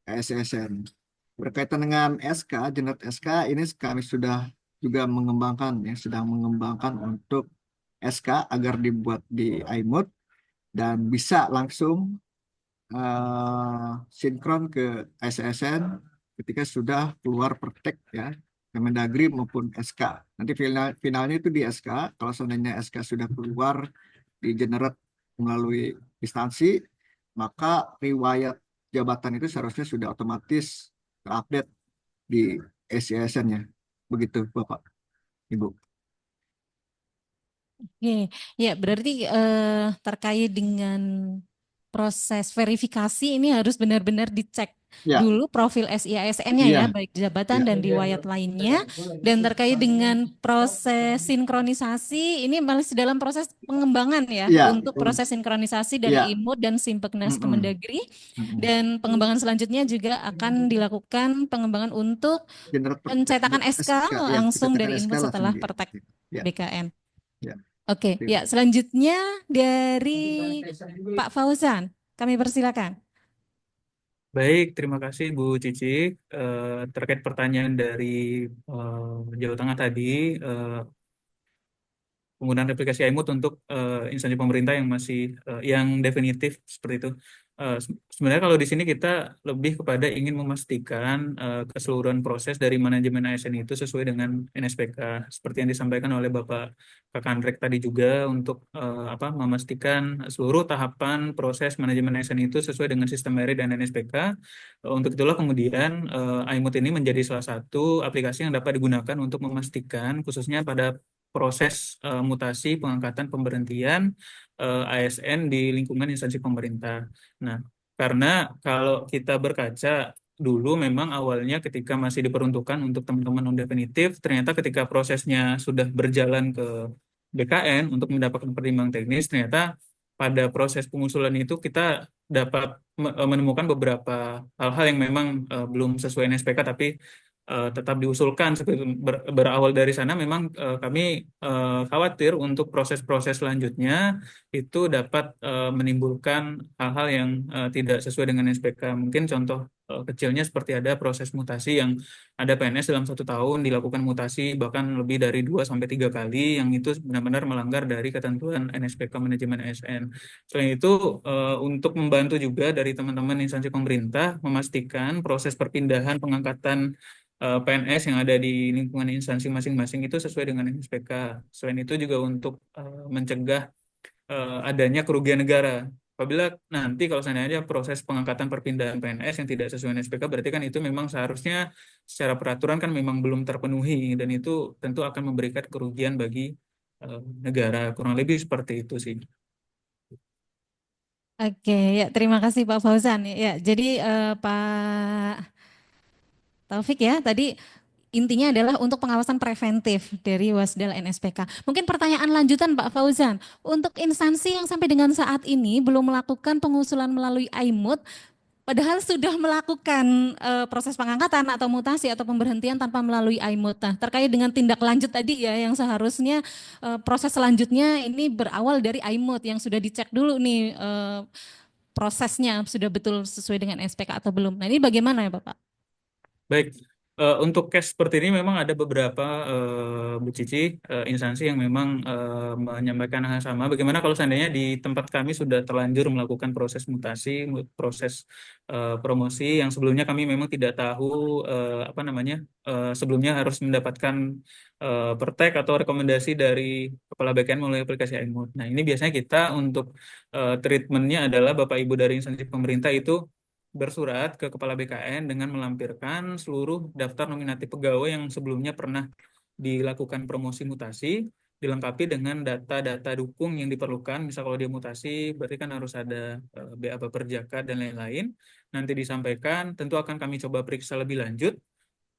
Speaker 3: SSN. Berkaitan dengan SK, general SK ini kami sudah juga mengembangkan ya, sedang mengembangkan untuk SK agar dibuat di iMode dan bisa langsung sinkron ke SSN ketika sudah keluar pertek ya, Kemendagri maupun SK. Nanti finalnya itu di SK. Kalau seandainya SK sudah keluar di generate melalui instansi, maka riwayat jabatan itu seharusnya sudah otomatis terupdate di SISN-nya. Begitu, Bapak, Ibu.
Speaker 7: Oke, ya berarti terkait dengan proses verifikasi ini harus benar-benar dicek
Speaker 3: Ya,
Speaker 7: dulu profil SIASN-nya ya,
Speaker 3: iya,
Speaker 7: baik jabatan
Speaker 3: iya.
Speaker 7: dan riwayat lainnya. Dan terkait dengan proses sinkronisasi, ini masih dalam proses pengembangan ya,
Speaker 3: Iya,
Speaker 7: untuk proses sinkronisasi dari
Speaker 3: iya.
Speaker 7: IMUD dan Simpeknas
Speaker 3: Mm-mm.
Speaker 7: Kemendagri.
Speaker 3: Mm-mm.
Speaker 7: Dan pengembangan selanjutnya juga akan dilakukan pengembangan untuk pencetakan SK
Speaker 3: ya,
Speaker 7: langsung
Speaker 3: pencetakan
Speaker 7: dari
Speaker 3: SK
Speaker 7: IMUD
Speaker 3: langsung
Speaker 7: setelah
Speaker 3: di.
Speaker 7: Pertek
Speaker 3: Ya,
Speaker 7: BKN.
Speaker 3: ya.
Speaker 7: Oke,
Speaker 3: Oke.
Speaker 7: ya selanjutnya dari Pak Fauzan, kami persilakan.
Speaker 4: Baik, terima kasih Bu Cici. Terkait pertanyaan dari Jawa Tengah tadi, penggunaan aplikasi iMood untuk instansi pemerintah yang masih yang definitif seperti itu. Sebenarnya kalau di sini kita lebih kepada ingin memastikan keseluruhan proses dari manajemen ASN itu sesuai dengan NSPK seperti yang disampaikan oleh Bapak Kakandrek tadi juga untuk memastikan seluruh tahapan proses manajemen ASN itu sesuai dengan sistem merit dan NSPK. Untuk itulah kemudian iMood ini menjadi salah satu aplikasi yang dapat digunakan untuk memastikan khususnya pada proses mutasi, pengangkatan, pemberhentian ASN di lingkungan instansi pemerintah. Nah, karena kalau kita berkaca dulu memang awalnya ketika masih diperuntukkan untuk teman-teman non definitif, ternyata ketika prosesnya sudah berjalan ke BKN untuk mendapatkan pertimbangan teknis, ternyata pada proses pengusulan itu kita dapat menemukan beberapa hal-hal yang memang belum sesuai NSPK tapi tetap diusulkan seperti itu. Berawal dari sana memang kami khawatir untuk proses-proses selanjutnya itu dapat menimbulkan hal-hal yang tidak sesuai dengan SPK. Mungkin contoh kecilnya seperti ada proses mutasi yang ada PNS dalam 1 tahun dilakukan mutasi bahkan lebih dari 2 sampai 3 kali yang itu benar-benar melanggar dari ketentuan NSPK manajemen ASN. Selain itu untuk membantu juga dari teman-teman instansi pemerintah memastikan proses perpindahan pengangkatan PNS yang ada di lingkungan instansi masing-masing itu sesuai dengan NSPK. Selain itu juga untuk mencegah adanya kerugian negara. Apabila nanti kalau seandainya proses pengangkatan perpindahan PNS yang tidak sesuai NSPK, berarti kan itu memang seharusnya secara peraturan kan memang belum terpenuhi dan itu tentu akan memberikan kerugian bagi negara. Kurang lebih seperti itu sih.
Speaker 7: Oke, ya terima kasih Pak Fauzan. Ya, jadi Pak Taufik ya, tadi intinya adalah untuk pengawasan preventif dari Wasdal NSPK. Mungkin pertanyaan lanjutan Pak Fauzan, untuk instansi yang sampai dengan saat ini belum melakukan pengusulan melalui iMood, padahal sudah melakukan proses pengangkatan atau mutasi atau pemberhentian tanpa melalui iMood. Nah, terkait dengan tindak lanjut tadi ya, yang seharusnya proses selanjutnya ini berawal dari iMood yang sudah dicek dulu nih prosesnya sudah betul sesuai dengan SPK atau belum. Nah, ini bagaimana ya Bapak?
Speaker 4: Baik, untuk case seperti ini memang ada beberapa Bu Cici instansi yang memang menyampaikan hal sama. Bagaimana kalau seandainya di tempat kami sudah terlanjur melakukan proses mutasi, proses promosi yang sebelumnya kami memang tidak tahu sebelumnya harus mendapatkan pertek atau rekomendasi dari Kepala BKN melalui aplikasi iMood. Nah, ini biasanya kita untuk treatmentnya adalah Bapak Ibu dari instansi pemerintah itu bersurat ke Kepala BKN dengan melampirkan seluruh daftar nominatif pegawai yang sebelumnya pernah dilakukan promosi mutasi, dilengkapi dengan data-data dukung yang diperlukan. Misal kalau dia mutasi, berarti kan harus ada BA Baperjaka dan lain-lain. Nanti disampaikan, tentu akan kami coba periksa lebih lanjut.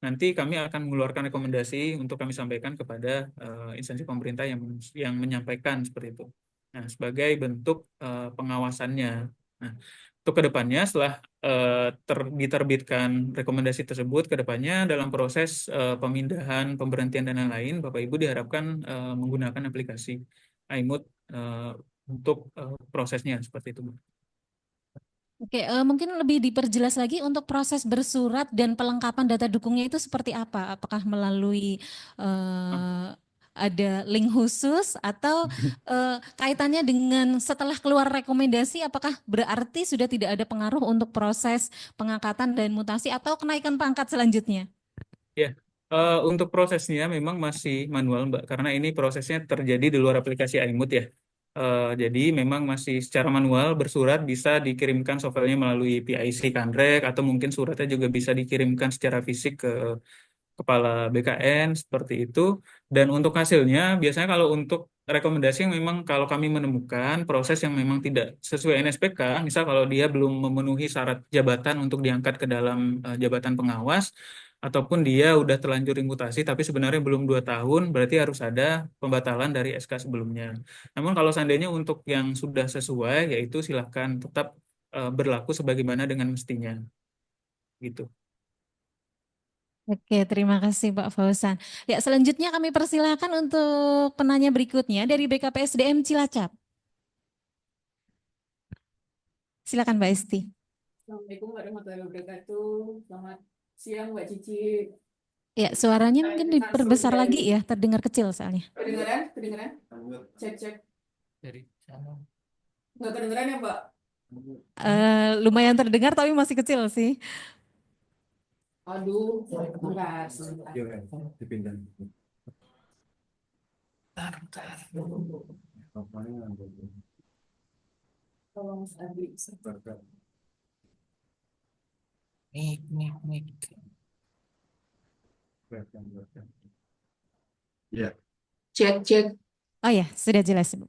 Speaker 4: Nanti kami akan mengeluarkan rekomendasi untuk kami sampaikan kepada instansi pemerintah yang menyampaikan seperti itu. Nah, sebagai bentuk pengawasannya. Nah, untuk kedepannya setelah diterbitkan rekomendasi tersebut, kedepannya dalam proses pemindahan, pemberhentian dan lain-lain, Bapak Ibu diharapkan menggunakan aplikasi iMood untuk prosesnya seperti itu.
Speaker 7: Oke, mungkin lebih diperjelas lagi untuk proses bersurat dan pelengkapan data dukungnya itu seperti apa? Apakah melalui ada link khusus atau kaitannya dengan setelah keluar rekomendasi apakah berarti sudah tidak ada pengaruh untuk proses pengangkatan dan mutasi atau kenaikan pangkat selanjutnya?
Speaker 4: Ya, untuk prosesnya memang masih manual Mbak, karena ini prosesnya terjadi di luar aplikasi iMood ya. Jadi memang masih secara manual bersurat bisa dikirimkan softwarenya melalui PIC Kanrek atau mungkin suratnya juga bisa dikirimkan secara fisik ke kepala BKN seperti itu. Dan untuk hasilnya, biasanya kalau untuk rekomendasi yang memang kalau kami menemukan proses yang memang tidak sesuai NSPK, misal kalau dia belum memenuhi syarat jabatan untuk diangkat ke dalam jabatan pengawas, ataupun dia udah terlanjur imutasi tapi sebenarnya belum 2 tahun, berarti harus ada pembatalan dari SK sebelumnya. Namun kalau seandainya untuk yang sudah sesuai, yaitu silahkan tetap berlaku sebagaimana dengan mestinya. Gitu.
Speaker 7: Oke, terima kasih Pak Fauzan. Ya, selanjutnya kami persilakan untuk penanya berikutnya dari BKPSDM Cilacap. Silakan Mbak Esti.
Speaker 10: Assalamualaikum warahmatullahi wabarakatuh. Selamat siang Mbak Cici.
Speaker 7: Ya, suaranya mungkin diperbesar lagi ya, terdengar kecil soalnya.
Speaker 10: Kedengeran? Kedengeran? Cek.
Speaker 8: Dari sana.
Speaker 10: Nggak kedengeran ya Mbak?
Speaker 7: Lumayan terdengar tapi masih kecil sih.
Speaker 10: Aduh, bentar.
Speaker 1: Dipindah.
Speaker 10: Tolong Adi.
Speaker 8: Mik.
Speaker 1: Ya.
Speaker 10: Cek.
Speaker 7: Oh ya, sudah jelas Bu.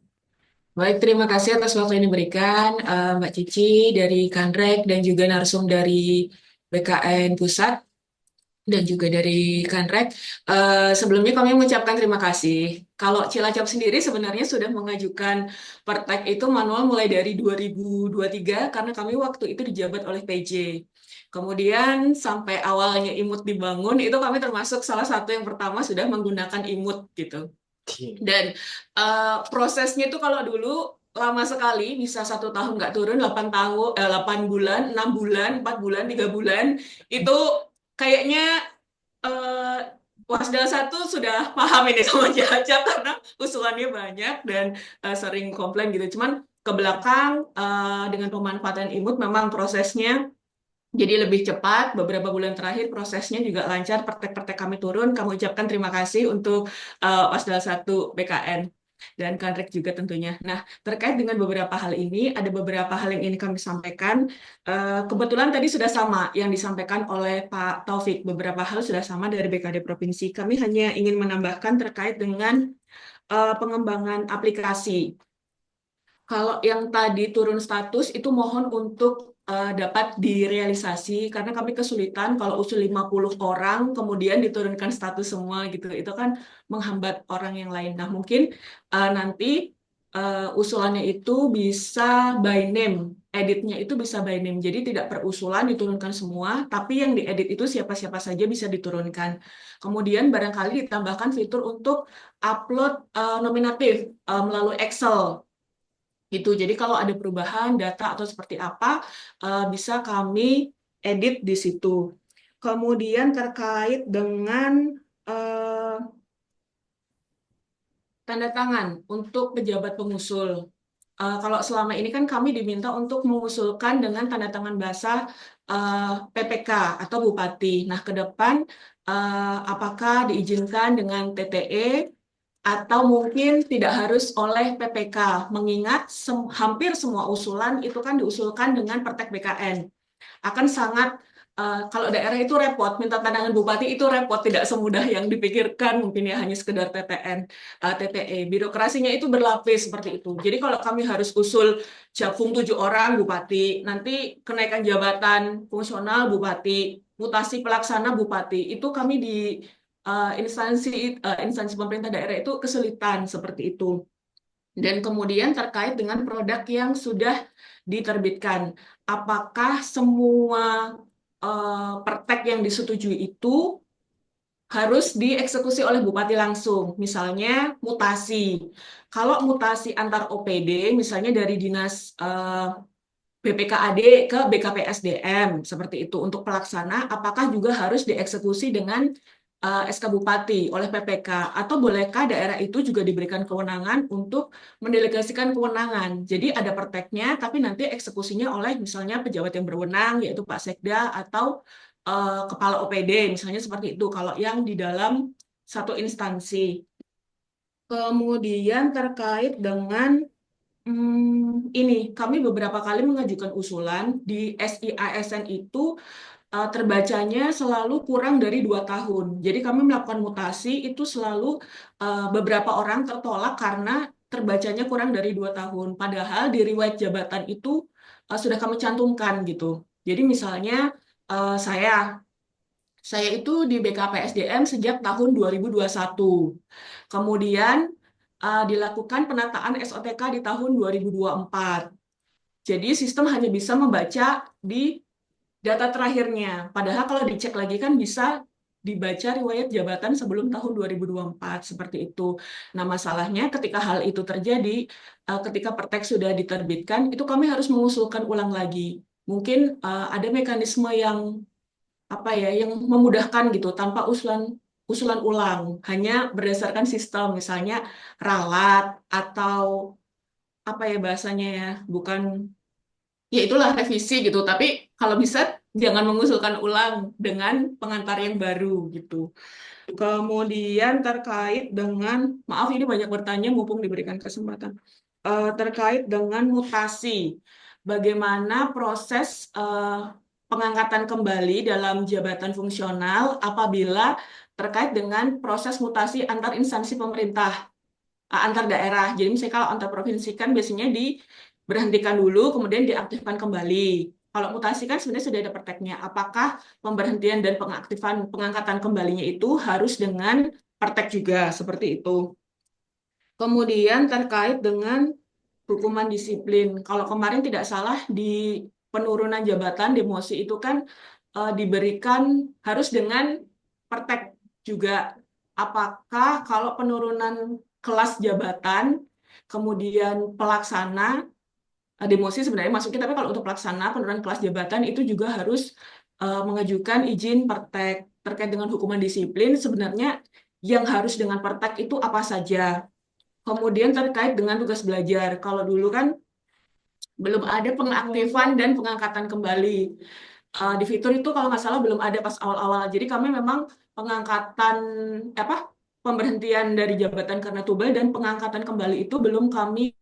Speaker 10: Baik, terima kasih atas waktu yang diberikan Mbak Cici dari Kanrek dan juga narsum dari BKN Pusat dan juga dari Kanrek. Sebelumnya kami mengucapkan terima kasih. Kalau Cilacap sendiri sebenarnya sudah mengajukan pertek itu manual mulai dari 2023 karena kami waktu itu dijabat oleh PJ. Kemudian sampai awalnya IMUT dibangun itu kami termasuk salah satu yang pertama sudah menggunakan IMUT gitu. Dan prosesnya itu kalau dulu lama sekali, bisa 1 tahun nggak turun, 8 bulan, 6 bulan, 4 bulan, 3 bulan, itu kayaknya Wasda 1 sudah paham ini sama Cilacap karena usulannya banyak dan sering komplain gitu. Cuman ke belakang dengan pemanfaatan IMUT memang prosesnya jadi lebih cepat. Beberapa bulan terakhir prosesnya juga lancar, pertek-pertek kami turun. Kami ucapkan terima kasih untuk Wasda 1 BKN dan Kanrek juga tentunya. Nah, terkait dengan beberapa hal ini, ada beberapa hal yang ini kami sampaikan. Kebetulan tadi sudah sama yang disampaikan oleh Pak Taufik. Beberapa hal sudah sama dari BKD Provinsi. Kami hanya ingin menambahkan terkait dengan pengembangan aplikasi. Kalau yang tadi turun status itu mohon untuk dapat direalisasi karena kami kesulitan kalau usul 50 orang kemudian diturunkan status semua gitu. Itu kan menghambat orang yang lain. Nah, mungkin nanti usulannya itu bisa by name, editnya itu bisa by name. Jadi tidak per usulan diturunkan semua, tapi yang diedit itu siapa-siapa saja bisa diturunkan. Kemudian barangkali ditambahkan fitur untuk upload nominatif melalui Excel. Gitu. Jadi kalau ada perubahan data atau seperti apa bisa kami edit di situ. Kemudian terkait dengan tanda tangan untuk pejabat pengusul. Kalau selama ini kan kami diminta untuk mengusulkan dengan tanda tangan basah PPK atau Bupati. Nah, ke depan apakah diizinkan dengan TTE atau mungkin tidak harus oleh PPK, mengingat hampir semua usulan itu kan diusulkan dengan pertek BKN. Akan sangat, kalau daerah itu repot, minta tandangan bupati itu repot, tidak semudah yang dipikirkan, mungkin ya hanya sekedar TTN, TTE. Birokrasinya itu berlapis seperti itu. Jadi kalau kami harus usul Japung 7 orang bupati, nanti kenaikan jabatan fungsional bupati, mutasi pelaksana bupati, itu kami di instansi pemerintah daerah itu kesulitan seperti itu. Dan kemudian terkait dengan produk yang sudah diterbitkan, apakah semua pertek yang disetujui itu harus dieksekusi oleh bupati langsung? Misalnya mutasi. Kalau mutasi antar OPD, misalnya dari dinas BPKAD ke BKPSDM seperti itu untuk pelaksana, apakah juga harus dieksekusi dengan SK Bupati oleh PPK atau bolehkah daerah itu juga diberikan kewenangan untuk mendelegasikan kewenangan. Jadi ada perteknya tapi nanti eksekusinya oleh misalnya pejabat yang berwenang yaitu Pak Sekda atau kepala OPD misalnya seperti itu kalau yang di dalam satu instansi. Kemudian terkait dengan ini kami beberapa kali mengajukan usulan di SIASN itu terbacanya selalu kurang dari 2 tahun. Jadi kami melakukan mutasi itu selalu beberapa orang tertolak karena terbacanya kurang dari 2 tahun. Padahal di riwayat jabatan itu sudah kami cantumkan gitu. Jadi misalnya saya itu di BKPSDM sejak tahun 2021. Kemudian dilakukan penataan SOTK di tahun 2024. Jadi sistem hanya bisa membaca di data terakhirnya. Padahal kalau dicek lagi kan bisa dibaca riwayat jabatan sebelum tahun 2024 seperti itu. Nah, masalahnya ketika hal itu terjadi, ketika Pertek sudah diterbitkan, itu kami harus mengusulkan ulang lagi. Mungkin ada mekanisme yang yang memudahkan gitu tanpa usulan ulang, hanya berdasarkan sistem misalnya ralat atau bahasanya ya, bukan ya itulah revisi gitu. Tapi kalau bisa jangan mengusulkan ulang dengan pengantar yang baru gitu. Kemudian terkait dengan, maaf ini banyak bertanya mumpung diberikan kesempatan. Terkait dengan mutasi, bagaimana proses pengangkatan kembali dalam jabatan fungsional apabila terkait dengan proses mutasi antar instansi pemerintah, antar daerah. Jadi misalnya kalau antar provinsi kan biasanya diberhentikan dulu, kemudian diaktifkan kembali. Kalau mutasi kan sebenarnya sudah ada perteknya. Apakah pemberhentian dan pengangkatan kembalinya itu harus dengan pertek juga, seperti itu. Kemudian terkait dengan hukuman disiplin. Kalau kemarin tidak salah di penurunan jabatan demosi itu kan diberikan harus dengan pertek juga. Apakah kalau penurunan kelas jabatan, kemudian pelaksana demosi sebenarnya masuknya, tapi kalau untuk pelaksana penurunan kelas jabatan itu juga harus mengajukan izin pertek. Terkait dengan hukuman disiplin, sebenarnya yang harus dengan pertek itu apa saja. Kemudian terkait dengan tugas belajar, kalau dulu kan belum ada pengaktifan dan pengangkatan kembali. Di fitur itu kalau nggak salah belum ada pas awal-awal. Jadi kami memang pemberhentian dari jabatan karena tubal dan pengangkatan kembali itu belum kami